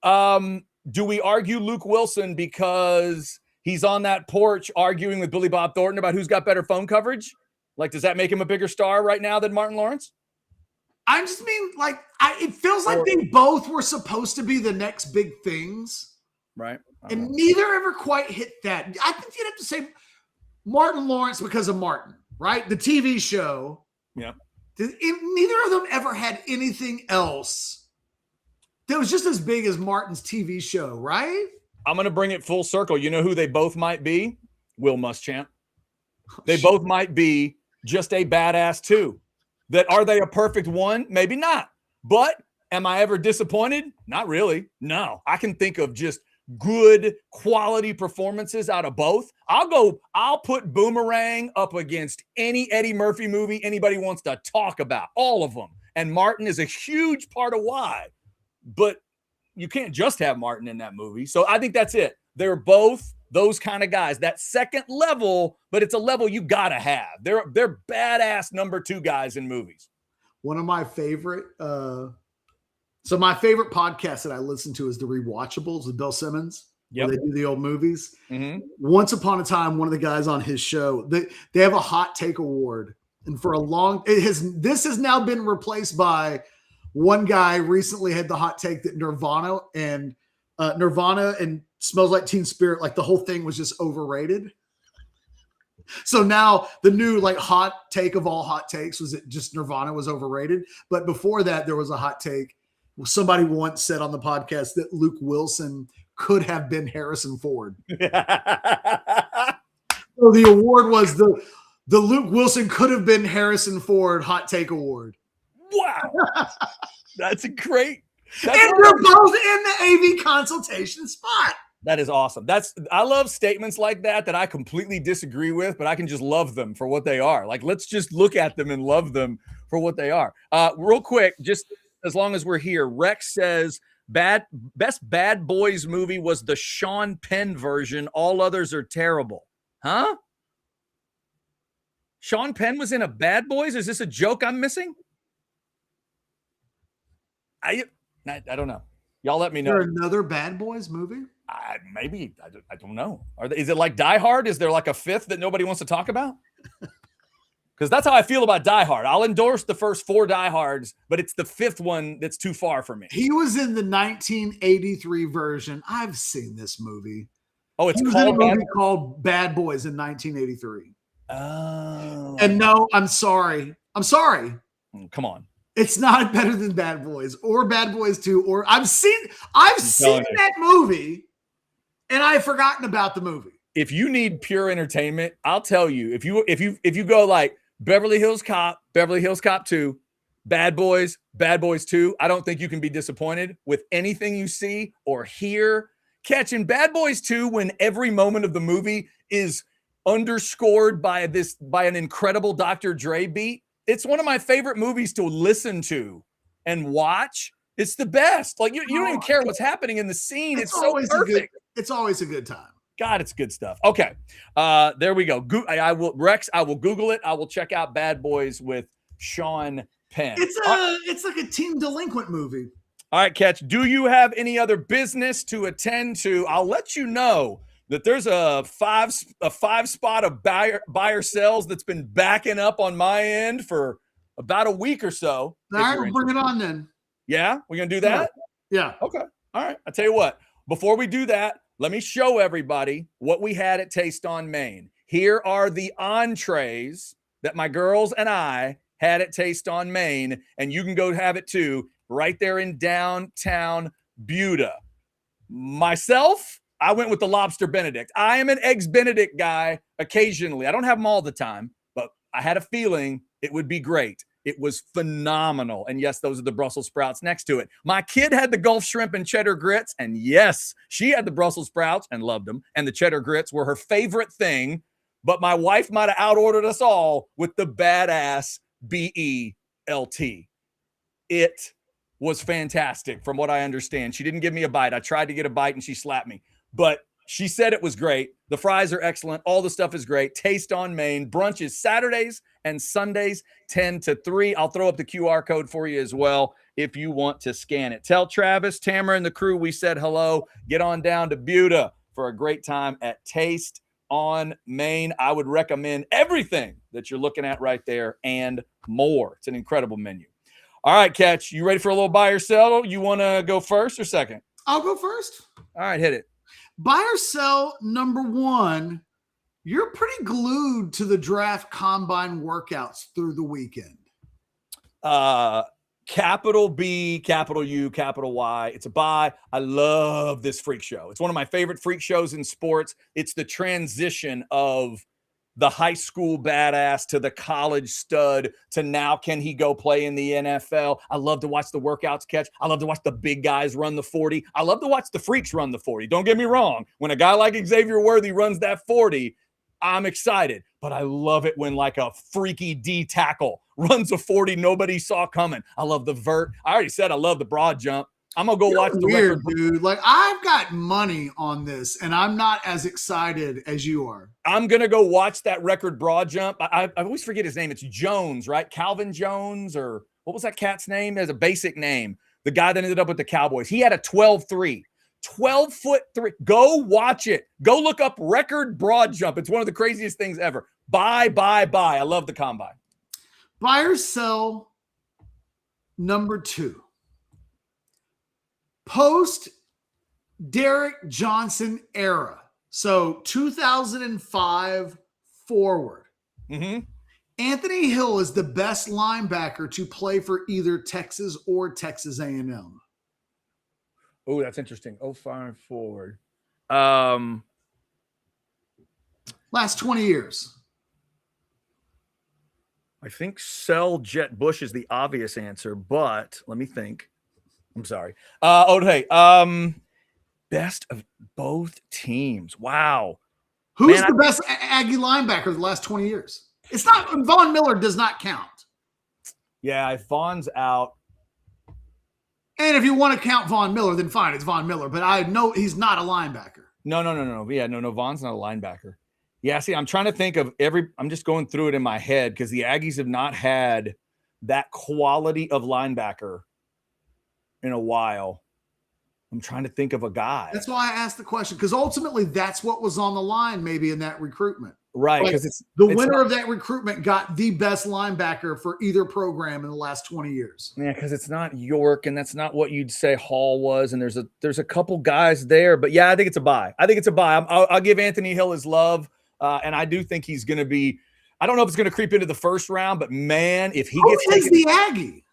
do we argue Luke Wilson because he's on that porch arguing with Billy Bob Thornton about who's got better phone coverage? Like, does that make him a bigger star right now than Martin Lawrence? I just mean, like, it feels like they both were supposed to be the next big things. Right. And neither ever quite hit that. I think you'd have to say Martin Lawrence because of Martin, right? The TV show. Yeah. Neither of them ever had anything else that was just as big as Martin's TV show, right? I'm going to bring it full circle. You know who they both might be? Will Muschamp. They both might be just a badass too. That are they a perfect one? Maybe not. But am I ever disappointed? Not really. No. I can think of just good quality performances out of both. I'll put Boomerang up against any Eddie Murphy movie anybody wants to talk about. All of them. And Martin is a huge part of why. But you can't just have Martin in that movie. So I think that's it. They're both those kind of guys. That second level, but it's a level you gotta have. They're badass number 2 guys in movies. One of my favorite, so my favorite podcast that I listen to is the Rewatchables with Bill Simmons. Yep. Where they do the old movies. Mm-hmm. Once upon a time, one of the guys on his show, they have a hot take award, and for a long, this has now been replaced by one guy recently had the hot take that Nirvana and Smells Like Teen Spirit, like the whole thing was just overrated. So now the new like hot take of all hot takes was that just Nirvana was overrated. But before that, there was a hot take. Somebody once said on the podcast that Luke Wilson could have been Harrison Ford. So the award was the Luke Wilson could have been Harrison Ford hot take award. Wow. That's a great. And they're both in the AV consultation spot. That is awesome. I love statements like that I completely disagree with, but I can just love them for what they are. Like, let's just look at them and love them for what they are. Real quick, just as long as we're here, Rex says best Bad Boys movie was the Sean Penn version. All others are terrible. Huh? Sean Penn was in a Bad Boys? Is this a joke I'm missing? I don't know. Y'all let me know. Is there another Bad Boys movie? Maybe. I don't know. Is it like Die Hard? Is there like a fifth that nobody wants to talk about? Because that's how I feel about Die Hard. I'll endorse the first 4 Die Hards, but it's the 5th one that's too far for me. He was in the 1983 version. I've seen this movie. Oh, it's called Bad Boys in 1983. Oh. And no, I'm sorry. Come on. It's not better than Bad Boys or Bad Boys 2 or I've seen that movie and I've forgotten about the movie. If you need pure entertainment, I'll tell you. If you go like Beverly Hills Cop 2, Bad Boys 2, I don't think you can be disappointed with anything you see or hear. Catching Bad Boys 2 when every moment of the movie is underscored by an incredible Dr. Dre beat. It's one of my favorite movies to listen to and watch. It's the best. Like you don't even care what's happening in the scene. It's so perfect. It's always a good time. God, it's good stuff. Okay. There we go. I will Google it. I will check out Bad Boys with Sean Penn. It's like a teen delinquent movie. All right, Catch. Do you have any other business to attend to? I'll let you know that there's a five spot of buyer sells that's been backing up on my end for about a week or so. All right, we'll bring it on then. Yeah, we're gonna do that. Yeah. Okay. All right. I tell you what. Before we do that, let me show everybody what we had at Taste on Main. Here are the entrees that my girls and I had at Taste on Main, and you can go have it too right there in downtown Buda. Myself, I went with the Lobster Benedict. I am an Eggs Benedict guy occasionally. I don't have them all the time, but I had a feeling it would be great. It was phenomenal. And yes, those are the Brussels sprouts next to it. My kid had the Gulf shrimp and cheddar grits. And yes, she had the Brussels sprouts and loved them. And the cheddar grits were her favorite thing. But my wife might have outordered us all with the badass BELT. It was fantastic from what I understand. She didn't give me a bite. I tried to get a bite and she slapped me. But she said it was great. The fries are excellent. All the stuff is great. Taste on Main. Brunch is Saturdays and Sundays, 10 to 3. I'll throw up the QR code for you as well if you want to scan it. Tell Travis, Tamara, and the crew we said hello. Get on down to Buda for a great time at Taste on Main. I would recommend everything that you're looking at right there and more. It's an incredible menu. All right, Catch, you ready for a little buy or sell? You want to go first or second? I'll go first. All right, hit it. Buy or sell number one, you're pretty glued to the draft combine workouts through the weekend. Capital B, capital U, capital Y. It's a buy. I love this freak show. It's one of my favorite freak shows in sports. It's the transition of the high school badass to the college stud to now can he go play in the NFL. I love to watch the workouts, Catch. I love to watch the big guys run the 40. I love to watch the freaks run the 40. Don't get me wrong. When a guy like Xavier Worthy runs that 40, I'm excited. But I love it when like a freaky D tackle runs a 40 nobody saw coming. I love the vert. I already said I love the broad jump. I'm going to go watch the weird, record. Dude. Like, I've got money on this, and I'm not as excited as you are. I'm going to go watch that record broad jump. I always forget his name. It's Jones, right? Calvin Jones, or what was that cat's name? There's a basic name. The guy that ended up with the Cowboys. He had a 12-3. 12'3". Go watch it. Go look up record broad jump. It's one of the craziest things ever. Buy. I love the combine. Buy or sell number two. Post Derek Johnson era. So 2005 forward. Mm-hmm. Anthony Hill is the best linebacker to play for either Texas or Texas A&M. Oh, that's interesting. 05 forward. Last 20 years. I think sell Jet Bush is the obvious answer, but let me think. I'm sorry. Best of both teams. Wow. Who's the best Aggie linebacker of the last 20 years? It's not, Von Miller does not count. Yeah, if Von's out. And if you want to count Von Miller, then fine, it's Von Miller. But I know he's not a linebacker. No. Yeah, no, Von's not a linebacker. Yeah, see, I'm trying to think of I'm just going through it in my head because the Aggies have not had that quality of linebacker in a while. I'm trying to think of a guy. That's why I asked the question, because ultimately that's what was on the line maybe in that recruitment. Right, because it's the winner of that recruitment got the best linebacker for either program in the last 20 years. Yeah, because it's not York, and that's not what you'd say Hall was, and there's a couple guys there. But yeah, I think it's a buy. I'll give Anthony Hill his love, and I do think he's going to be – I don't know if it's going to creep into the first round, but man, if he gets – Who is the Aggie?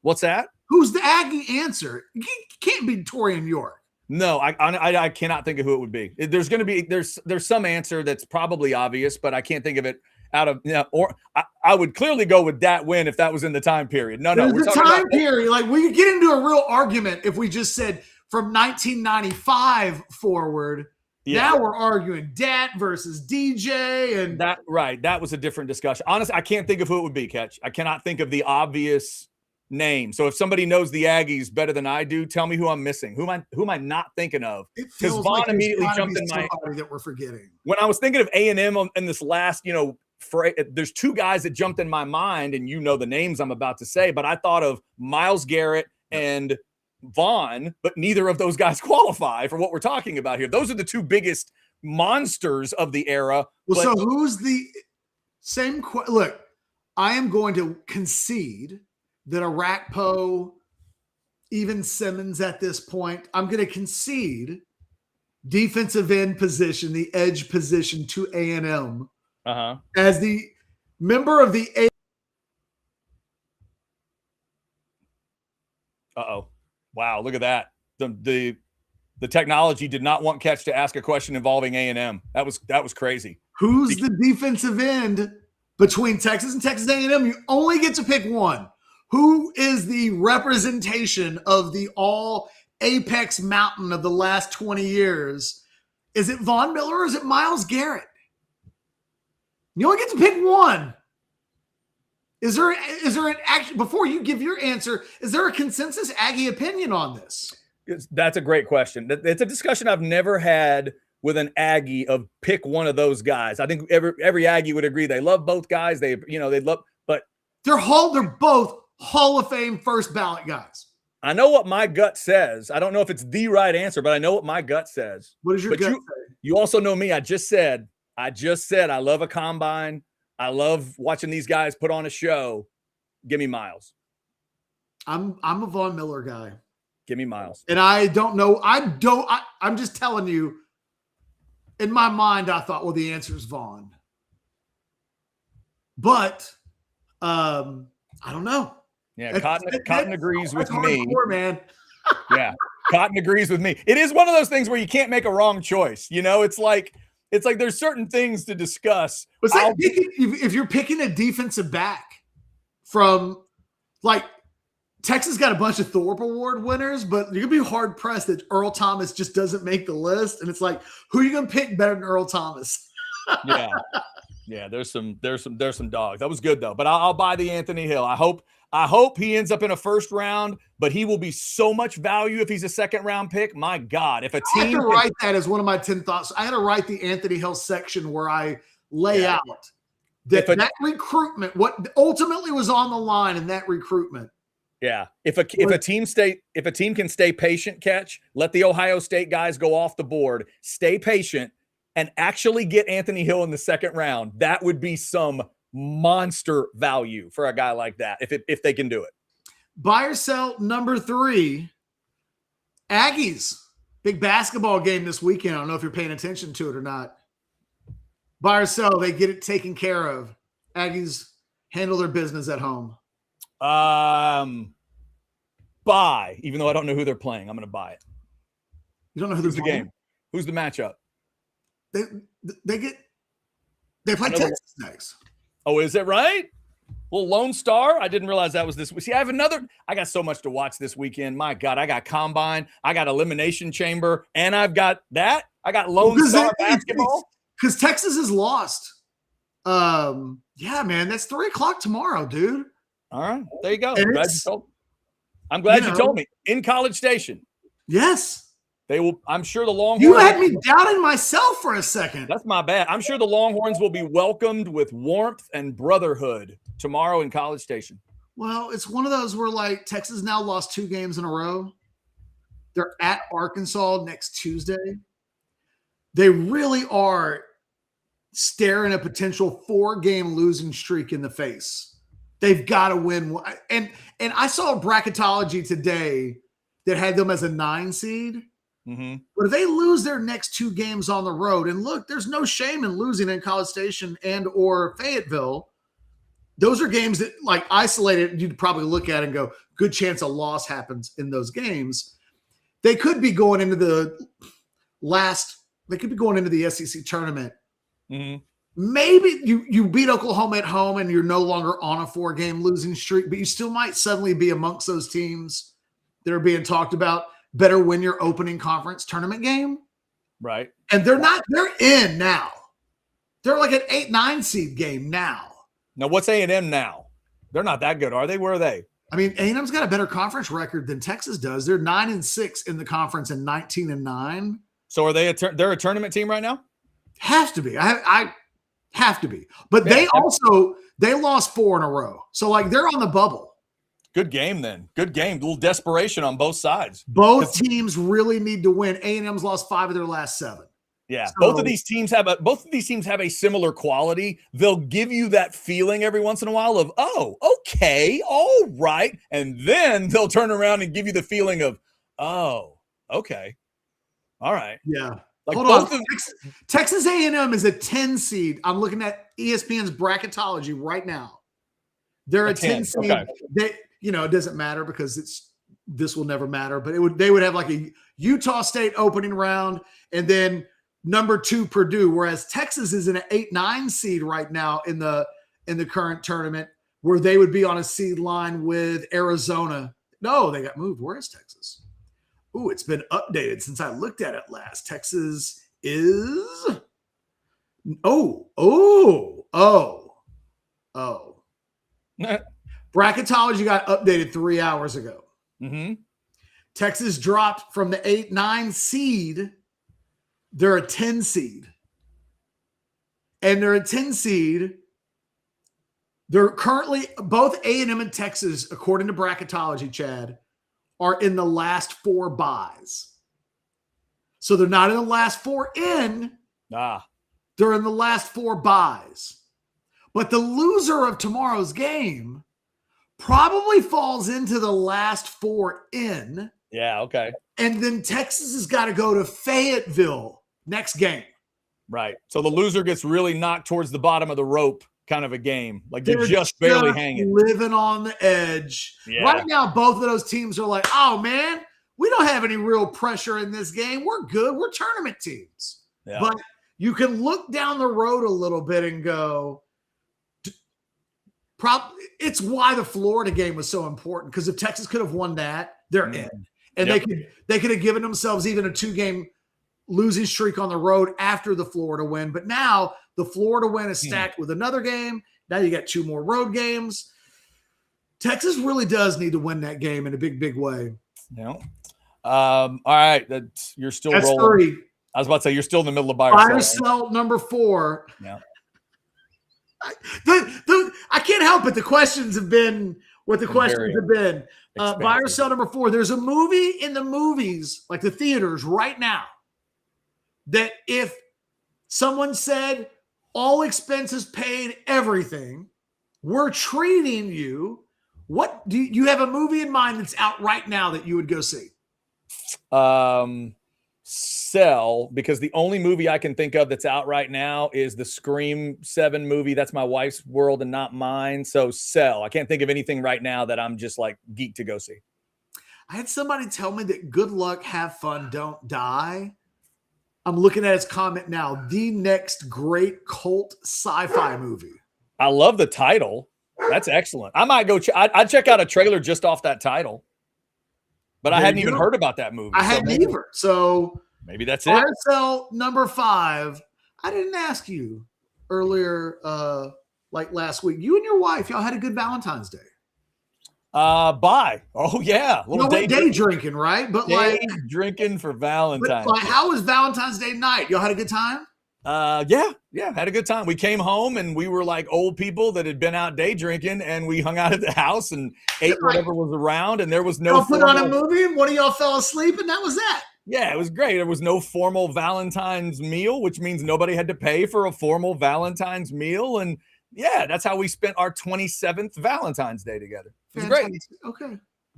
What's that? Who's the Aggie answer? He can't be Torian York. No, I cannot think of who it would be. There's going to be there's some answer that's probably obvious, but I can't think of it out of or I would clearly go with that win if that was in the time period. No, we're talking time period. Like we could get into a real argument if we just said from 1995 forward. Yeah. Now we're arguing Dat versus DJ and that. Right, that was a different discussion. Honestly, I can't think of who it would be. Catch. I cannot think of the obvious name. So if somebody knows the Aggies better than I do, tell me who I'm missing. Who am I not thinking of? Because Vaughn like immediately jumped in my that we're forgetting. When I was thinking of A&M in this last, there's two guys that jumped in my mind, and you know the names I'm about to say, but I thought of Myles Garrett and Vaughn, but neither of those guys qualify for what we're talking about here. Those are the two biggest monsters of the era. Well, so who's the same? Look, I am going to concede that Arakpo, even Simmons at this point, I'm going to concede defensive end position, the edge position to A&M as the member of the Uh-oh. Wow, look at that. The technology did not want Catch to ask a question involving A&M. That was crazy. Who's the defensive end between Texas and Texas A&M? You only get to pick one. Who is the representation of the all apex mountain of the last 20 years? Is it Von Miller or is it Myles Garrett? You only get to pick one. Is there an action before you give your answer? Is there a consensus Aggie opinion on this? That's a great question. It's a discussion I've never had with an Aggie of pick one of those guys. I think every Aggie would agree they love both guys. They love, but they're both Hall of Fame first ballot guys. I know what my gut says. I don't know if it's the right answer, but I know what my gut says. What does your gut say? You also know me. I just said I love a combine. I love watching these guys put on a show. Give me Myles. I'm a Von Miller guy. Give me Myles. And I don't know. I'm just telling you, in my mind, I thought, well, the answer is Vaughn. But I don't know. Yeah, Cotton agrees with me. Man. Yeah, Cotton agrees with me. It is one of those things where you can't make a wrong choice. It's like there's certain things to discuss. It's like if you're picking a defensive back from, like, Texas got a bunch of Thorpe Award winners, but you're gonna be hard pressed that Earl Thomas just doesn't make the list. And it's like, who are you gonna pick better than Earl Thomas? Yeah. There's some dogs. That was good though. But I'll buy the Anthony Hill. I hope he ends up in a first round, but he will be so much value if he's a second round pick. My God, if a team, I had to write that as one of my 10 thoughts. I had to write the Anthony Hill section where I lay out that recruitment, what ultimately was on the line in that recruitment. Yeah. If a team can stay patient, Catch, let the Ohio State guys go off the board, stay patient, and actually get Anthony Hill in the second round, that would be some monster value for a guy like that if they can do it. Buy or sell number 3. Aggies. Big basketball game this weekend. I don't know if you're paying attention to it or not. Buy or sell, they get it taken care of. Aggies handle their business at home. Buy, even though I don't know who they're playing. I'm going to buy it. You don't know who's the game? Who's the matchup? They play Texas next. Oh, is it right? Well, Lone Star. I didn't realize that was this week. See, I got so much to watch this weekend. My God, I got Combine, I got Elimination Chamber, and I've got that. I got Lone Star basketball. Because Texas is lost. Yeah, man, that's 3:00 tomorrow, dude. All right, there you go. I'm glad You you know. told me. In College Station. Yes. They will. I'm sure the Longhorns. You had me doubting myself for a second. That's my bad. I'm sure the Longhorns will be welcomed with warmth and brotherhood tomorrow in College Station. Well, it's one of those where, like, Texas now lost 2 games in a row. They're at Arkansas next Tuesday. They really are staring a potential 4-game losing streak in the face. They've got to win. And I saw a bracketology today that had them as a 9 seed. Mm-hmm. But if they lose their next 2 games on the road, and look, there's no shame in losing in College Station and or Fayetteville. Those are games that, like, isolated, you'd probably look at and go, good chance a loss happens in those games. They could be going into the SEC tournament. Mm-hmm. Maybe you beat Oklahoma at home and you're no longer on a 4-game losing streak, but you still might suddenly be amongst those teams that are being talked about. Better win your opening conference tournament game. Right. And they're in now. They're like an 8-9 seed game now. Now, what's A&M now? They're not that good, are they? Where are they? I mean, A&M's got a better conference record than Texas does. They're 9-6 in the conference and 19-9. So are they they're a tournament team right now? Has to be. I have to be. But they lost 4 in a row. So, like, they're on the bubble. Good game then. Good game. A little desperation on both sides. Both teams really need to win. A&M's lost 5 of their last 7. Yeah, So, both of these teams have a similar quality. They'll give you that feeling every once in a while of, oh, okay, all right, and then they'll turn around and give you the feeling of, oh, okay, all right. Yeah. Like Hold both on. Texas A&M is a 10 seed. I'm looking at ESPN's bracketology right now. They're a 10 seed. Okay. It doesn't matter because it's this will never matter, but they would have like a Utah State opening round and then number 2 Purdue, whereas Texas is in an 8-9 seed right now in the current tournament, where they would be on a seed line with Arizona. No, they got moved. Where is Texas? Ooh, it's been updated since I looked at it last. Texas is Bracketology got updated 3 hours ago. Mm-hmm. Texas dropped from the 8-9 seed. They're a 10 seed. And they're a 10 seed. They're currently, both A&M and Texas, according to Bracketology, Chad, are in the last 4 buys. So they're not in the last 4 in. They're in the last 4 buys. But the loser of tomorrow's game probably falls into the last 4 in. Yeah, okay. And then Texas has got to go to Fayetteville next game. Right. So the loser gets really knocked towards the bottom of the rope kind of a game. Like they're just barely hanging. Living on the edge. Yeah. Right now, both of those teams are like, oh, man, we don't have any real pressure in this game. We're good. We're tournament teams. Yeah. But you can look down the road a little bit and go, it's why the Florida game was so important, because if Texas could have won that, they're in. And they could have given themselves even a 2-game losing streak on the road after the Florida win. But now the Florida win is stacked with another game. Now you got 2 more road games. Texas really does need to win that game in a big, big way. Yeah. All right. You're still That's rolling. 3. I was about to say, you're still in the middle of buy or sell number 4. Yeah. I can't help it. The questions have been what the questions have been. Buy or sell number 4. There's a movie in the movies, like the theaters right now, that if someone said all expenses paid, everything, we're treating you. What do you have a movie in mind that's out right now that you would go see? Sell, because the only movie I can think of that's out right now is the Scream 7 movie. That's my wife's world and not mine. So sell. I can't think of anything right now that I'm just like geeked to go see. I had somebody tell me that good luck, have fun, don't die. I'm looking at his comment now. The next great cult sci-fi movie. I love the title. That's excellent. I might go. I'd check out a trailer just off that title. But I hadn't even heard about that movie. I hadn't either. So maybe that's it. RSL number 5. I didn't ask you earlier, like last week. You and your wife, y'all had a good Valentine's Day. Bye. Oh yeah, day drinking, right? But day drinking for Valentine's. But how was Valentine's Day night? Y'all had a good time? Yeah, had a good time. We came home and we were like old people that had been out day drinking, and we hung out at the house and ate whatever was around, and there was no y'all put on a movie and one of y'all fell asleep, and that was that. Yeah, it was great. There was no formal Valentine's meal, which means nobody had to pay for a formal Valentine's meal. And yeah, that's how we spent our 27th Valentine's Day together. It was great. Okay.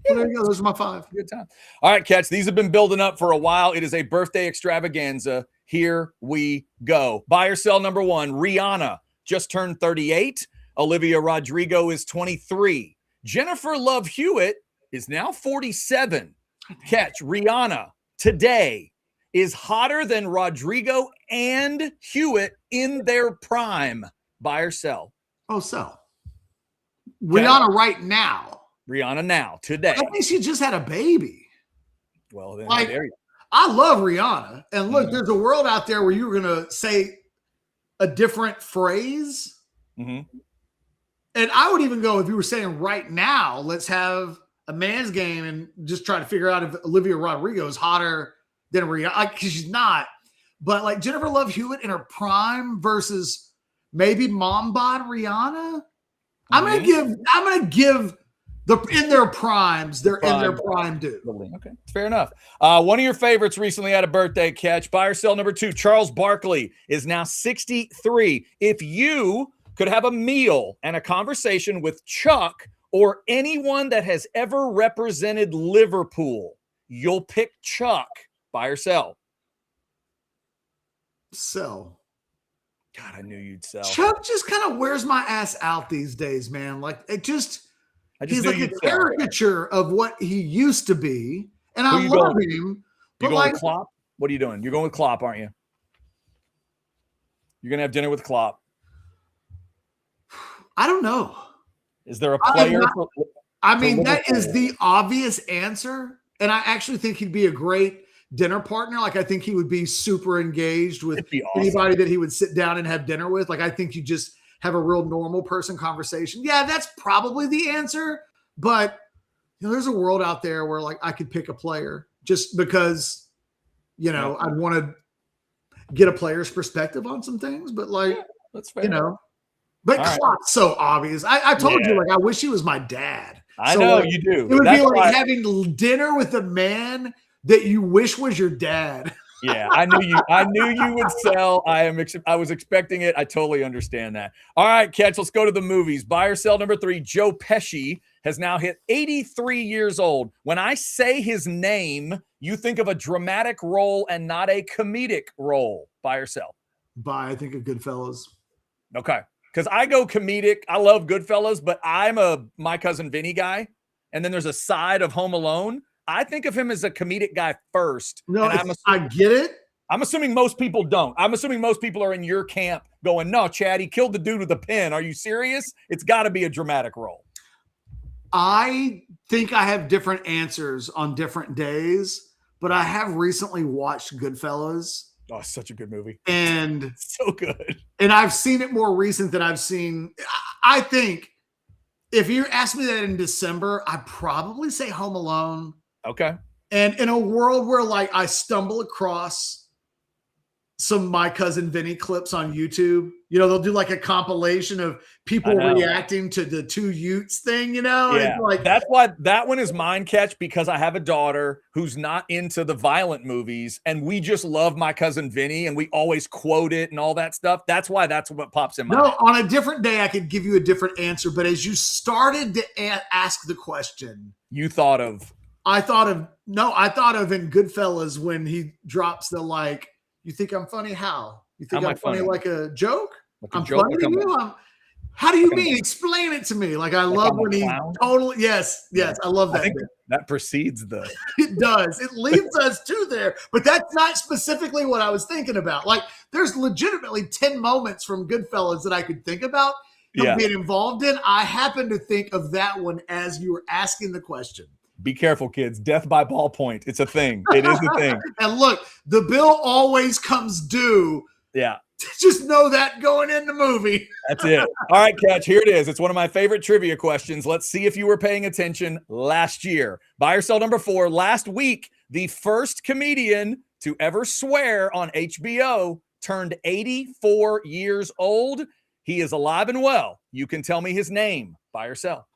Well, there you go. Those are my 5. Good time. All right, Catch. These have been building up for a while. It is a birthday extravaganza. Here we go. Buy or sell number 1. Rihanna just turned 38. Olivia Rodrigo is 23. Jennifer Love Hewitt is now 47. Catch. Rihanna today is hotter than Rodrigo and Hewitt in their prime. Buy or sell? Oh, sell. Rihanna right now. Rihanna now, today. I think she just had a baby. Well, then like, there you go. I love Rihanna. And look, there's a world out there where you're going to say a different phrase. Mm-hmm. And I would even go, if you were saying right now, let's have a man's game and just try to figure out if Olivia Rodrigo is hotter than Rihanna. Because she's not. But like Jennifer Love Hewitt in her prime versus maybe mom bod Rihanna. I'm gonna give in their primes, they're in their prime due. Okay, fair enough. One of your favorites recently had a birthday, Catch. Buy or sell number 2. Charles Barkley is now 63. If you could have a meal and a conversation with Chuck or anyone that has ever represented Liverpool, you'll pick Chuck. Buy or sell? Sell. God, I knew you'd sell. Chuck just kind of wears my ass out these days, man. Like, it just, I just he's knew like a you'd sell. caricature of what he used to be, and Who I you love going? him. You But going like, with Klopp? What are you doing? You're going with Klopp, aren't you? You're gonna have dinner with Klopp. I don't know. Is there a player? I mean, that Liverpool? is the obvious answer, and I actually think he'd be a great dinner partner. Like, I think he would be super engaged with It'd be awesome. anybody that he would sit down and have dinner with. Like, I think you just have a real normal person conversation. Yeah, that's probably the answer. But there's a world out there where like I could pick a player just because I'd want to get a player's perspective on some things. But like, that's fair. But All Klopp's so obvious. I told you, like, I wish he was my dad. I know you do. It would be like having dinner with a man that you wish was your dad. Yeah, I knew you would sell. I was expecting it. I totally understand that. All right, Catch, let's go to the movies. Buy or sell number 3. Joe Pesci has now hit 83 years old. When I say his name, you think of a dramatic role and not a comedic role. Buy or sell? Buy. I think of Goodfellas. Okay. Because I go comedic. I love Goodfellas, but I'm a My Cousin Vinny guy. And then there's a side of Home Alone. I think of him as a comedic guy first. No, I get it. I'm assuming most people don't. I'm assuming most people are in your camp going, no, Chad, he killed the dude with a pen. Are you serious? It's got to be a dramatic role. I think I have different answers on different days, but I have recently watched Goodfellas. Oh, it's such a good movie. And so good. And I've seen it more recent than I've seen. I think if you asked me that in December, I'd probably say Home Alone. Okay. And in a world where like I stumble across some My Cousin Vinny clips on YouTube, they'll do like a compilation of people reacting to the two Utes thing, Yeah. Like, that's why that one is mine, Catch, because I have a daughter who's not into the violent movies and we just love My Cousin Vinny and we always quote it and all that stuff. That's why that's what pops in my head. On a different day, I could give you a different answer. But as you started to ask the question, you thought of. I thought of in Goodfellas when he drops the like, you think I'm funny? How? You think I'm funny like a joke? I'm funny to you? How do you mean? Explain it to me. Like I love when he totally, yes. I love that. I think that precedes the. It does. It leads us to there, but that's not specifically what I was thinking about. Like there's legitimately 10 moments from Goodfellas that I could think about being involved in. I happen to think of that one as you were asking the question. Be careful, kids. Death by ballpoint. It's a thing. It is a thing. And look, the bill always comes due. Yeah. Just know that going in the movie. That's it. All right, Catch. Here it is. It's one of my favorite trivia questions. Let's see if you were paying attention last year. Buy or sell number 4. Last week, the first comedian to ever swear on HBO turned 84 years old. He is alive and well. You can tell me his name. Buy or sell?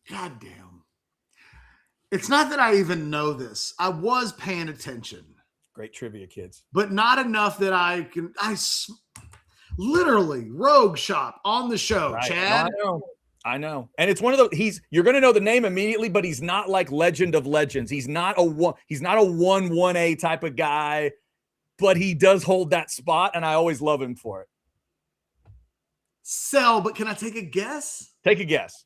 God damn. It's not that I even know this. I was paying attention. Great trivia, kids. But not enough that I literally Rogue Shop on the show, right. Chad. I know. And it's one of those, you're going to know the name immediately, but he's not like Legend of Legends. He's not a 1A type of guy, but he does hold that spot. And I always love him for it. Sell, but can I take a guess? Take a guess.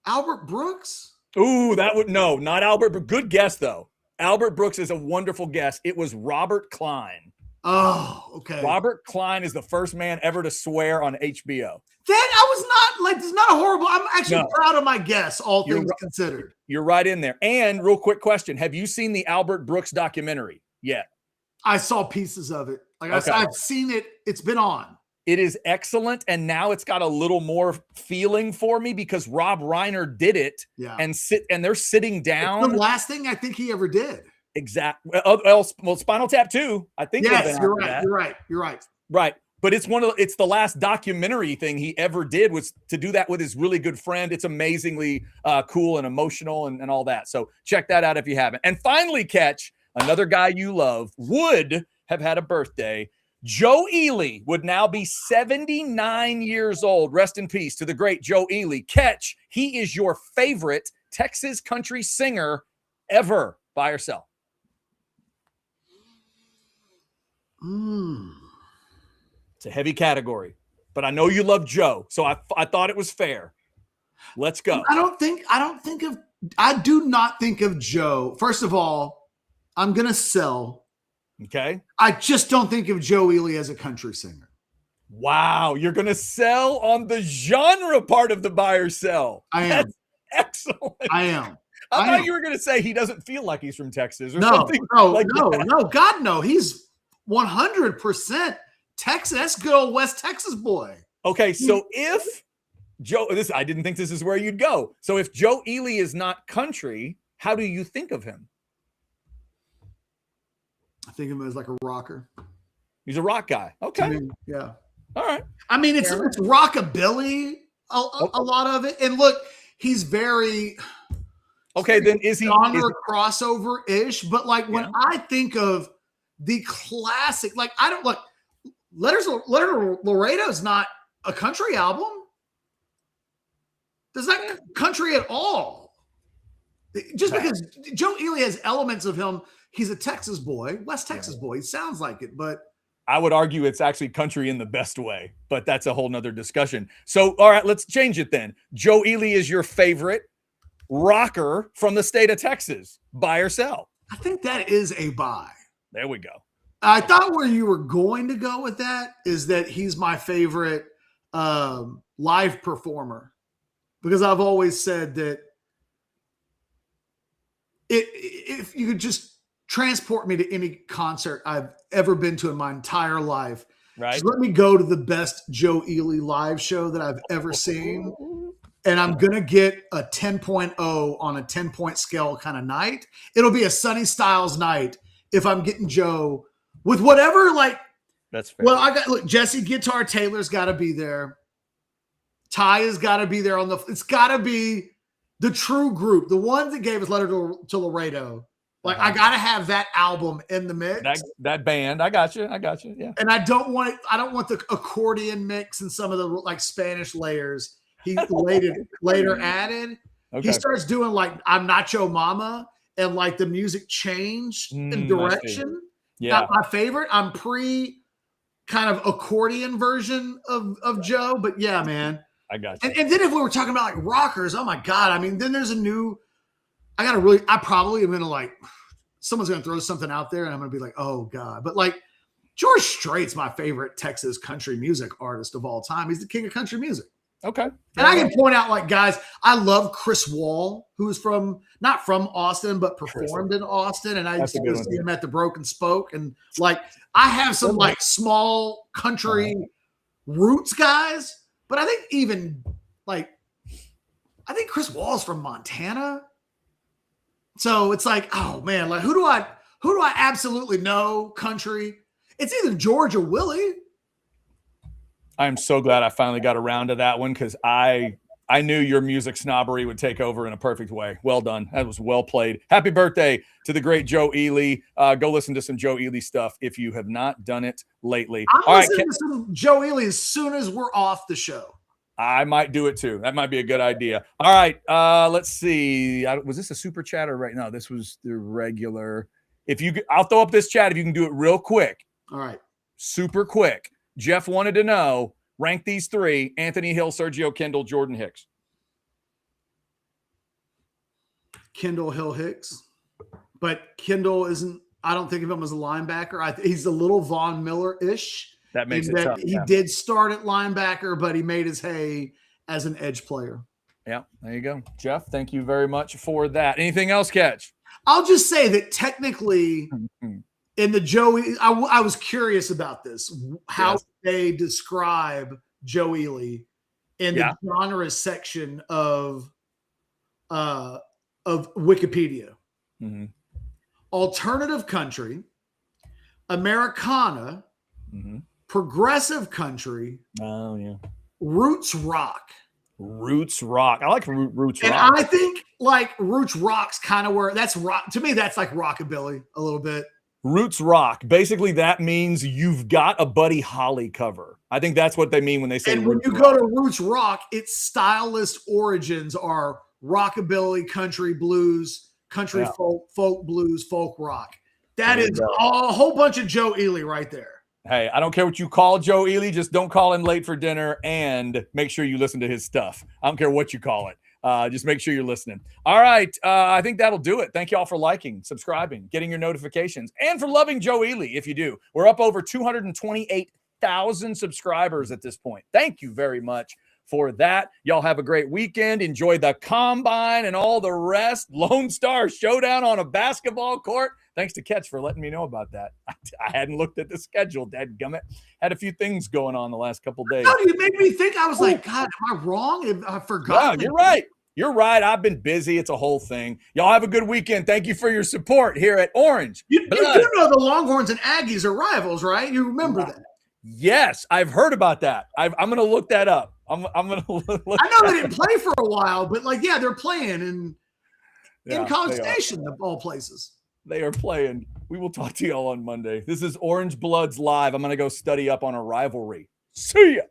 Albert Brooks? Ooh, no, not Albert, but good guess though. Albert Brooks is a wonderful guess. It was Robert Klein. Oh, okay. Robert Klein is the first man ever to swear on HBO. That I was not like, it's not a horrible. I'm actually proud of my guess, all things considered. You're right in there. And real quick question. Have you seen the Albert Brooks documentary yet? I saw pieces of it. Like I've seen it. It's been on. It is excellent. And now it's got a little more feeling for me because Rob Reiner did it and they're sitting down. It's the last thing I think he ever did. Exactly. Well, Spinal Tap 2. I think. Yes, you're right. You're right. Right. But it's the last documentary thing he ever did was to do that with his really good friend. It's amazingly cool and emotional and all that. So check that out if you haven't. And finally, Catch, another guy you love would have had a birthday. Joe Eely would now be 79 years old. Rest in peace to the great Joe Eely. Catch, he is your favorite Texas country singer ever. Buy or sell? It's a heavy category, but I know you love Joe, so I thought it was fair. Let's go. I do not think of Joe. First of all, I'm going to sell. Okay. I just don't think of Joe Eely as a country singer. Wow. You're going to sell on the genre part of the buy or sell. I am. That's excellent. I am. I thought you were going to say he doesn't feel like he's from Texas or No, something. no. God, no. He's 100% Texas. That's good old West Texas boy. Okay. So if Joe, I didn't think this is where you'd go. So if Joe Eely is not country, how do you think of him? I think of him as like a rocker. He's a rock guy. Okay. Yeah. All right. I mean, it's rockabilly, a lot of it. And look, he's very okay. Then is he genre crossover-ish? But like when I think of the classic, like I don't like Letter Laredo is not a country album. There's not country at all. Just because Joe Eely has elements of him, he's a Texas boy, West Texas boy. He sounds like it, but I would argue it's actually country in the best way, but that's a whole nother discussion. So, all right, let's change it then. Joe Eely is your favorite rocker from the state of Texas. Buy or sell? I think that is a buy. There we go. I thought where you were going to go with that is that he's my favorite live performer, because I've always said that if you could just transport me to any concert I've ever been to in my entire life, right? Just let me go to the best Joe Eely live show that I've ever seen, and I'm going to get a 10.0 on a 10-point scale kind of night. It'll be a Sonny Styles night if I'm getting Joe with whatever, like, that's fair. Well, Jesse Guitar Taylor's got to be there. Ty has got to be there it's got to be the true group, the ones that gave us Letter to Laredo. Like, I got to have that album in the mix. That band. I got you. Yeah. And I don't want the accordion mix and some of the like Spanish layers he later added. Okay. He starts doing like I'm Not Your Mama, and like the music changed in direction. Yeah. Not my favorite. I'm pre kind of accordion version of Joe, but yeah, man. I got you. And then if we were talking about like rockers, oh my God. I mean, then there's I probably am going to like, someone's going to throw something out there and I'm going to be like, oh God. But like George Strait's my favorite Texas country music artist of all time. He's the king of country music. Okay. And I can point out like guys, I love Chris Wall, who's not from Austin, but performed in Austin. And I used to see him at the Broken Spoke. And like, I have some like small country roots guys, but I think even like, I think Chris Wall's from Montana. So it's like, oh man, like who do I absolutely know country? It's either George or Willie. I'm so glad I finally got around to that one, because I knew your music snobbery would take over in a perfect way. Well done. That was well played. Happy birthday to the great Joe Eely. Go listen to some Joe Eely stuff if you have not done it lately. I'm listening to some Joe Eely as soon as we're off the show. I might do it too. That might be a good idea. All right. Let's see. Was this a super chatter right now? This was the regular. I'll throw up this chat if you can do it real quick. All right. Super quick. Jeff wanted to know, rank these three: Anthony Hill, Sergio Kendall, Jordan Hicks. Kendall, Hill, Hicks. But Kendall I don't think of him as a linebacker. He's a little Von Miller-ish. That makes it tough. He did start at linebacker, but he made his hay as an edge player. Yeah, there you go. Jeff, thank you very much for that. Anything else, Catch? I'll just say that technically in the Joey, I was curious about this, how they describe Joe Eely in the genre section of Wikipedia. Mm-hmm. Alternative country, Americana, progressive country, roots rock. Roots rock. I like roots and rock. And I think like roots rock's kind of where that's rock. To me, that's like rockabilly a little bit. Roots rock. Basically, that means you've got a Buddy Holly cover. I think that's what they mean when they say. And when you go to roots rock, its stylist origins are rockabilly, country blues, country folk blues, folk rock. That is a whole bunch of Joe Eely right there. Hey, I don't care what you call Joe Eely. Just don't call him late for dinner and make sure you listen to his stuff. I don't care what you call it. Just make sure you're listening. All right. I think that'll do it. Thank you all for liking, subscribing, getting your notifications, and for loving Joe Eely. If you do, we're up over 228,000 subscribers at this point. Thank you very much for that. Y'all have a great weekend. Enjoy the combine and all the rest. Lone Star Showdown on a basketball court. Thanks to Catch for letting me know about that. I hadn't looked at the schedule, dadgummit. Had a few things going on the last couple days. No, you made me think. I was like, God, am I wrong? I forgot. No, you're right. You're right. I've been busy. It's a whole thing. Y'all have a good weekend. Thank you for your support here at Orange. You do know the Longhorns and Aggies are rivals, right? You remember that? Yes, I've heard about that. I'm going to look that up. I'm going to look. I know they didn't play for a while, but they're playing in College Station, of all places. They are playing. We will talk to y'all on Monday. This is Orange Bloods Live. I'm going to go study up on a rivalry. See ya.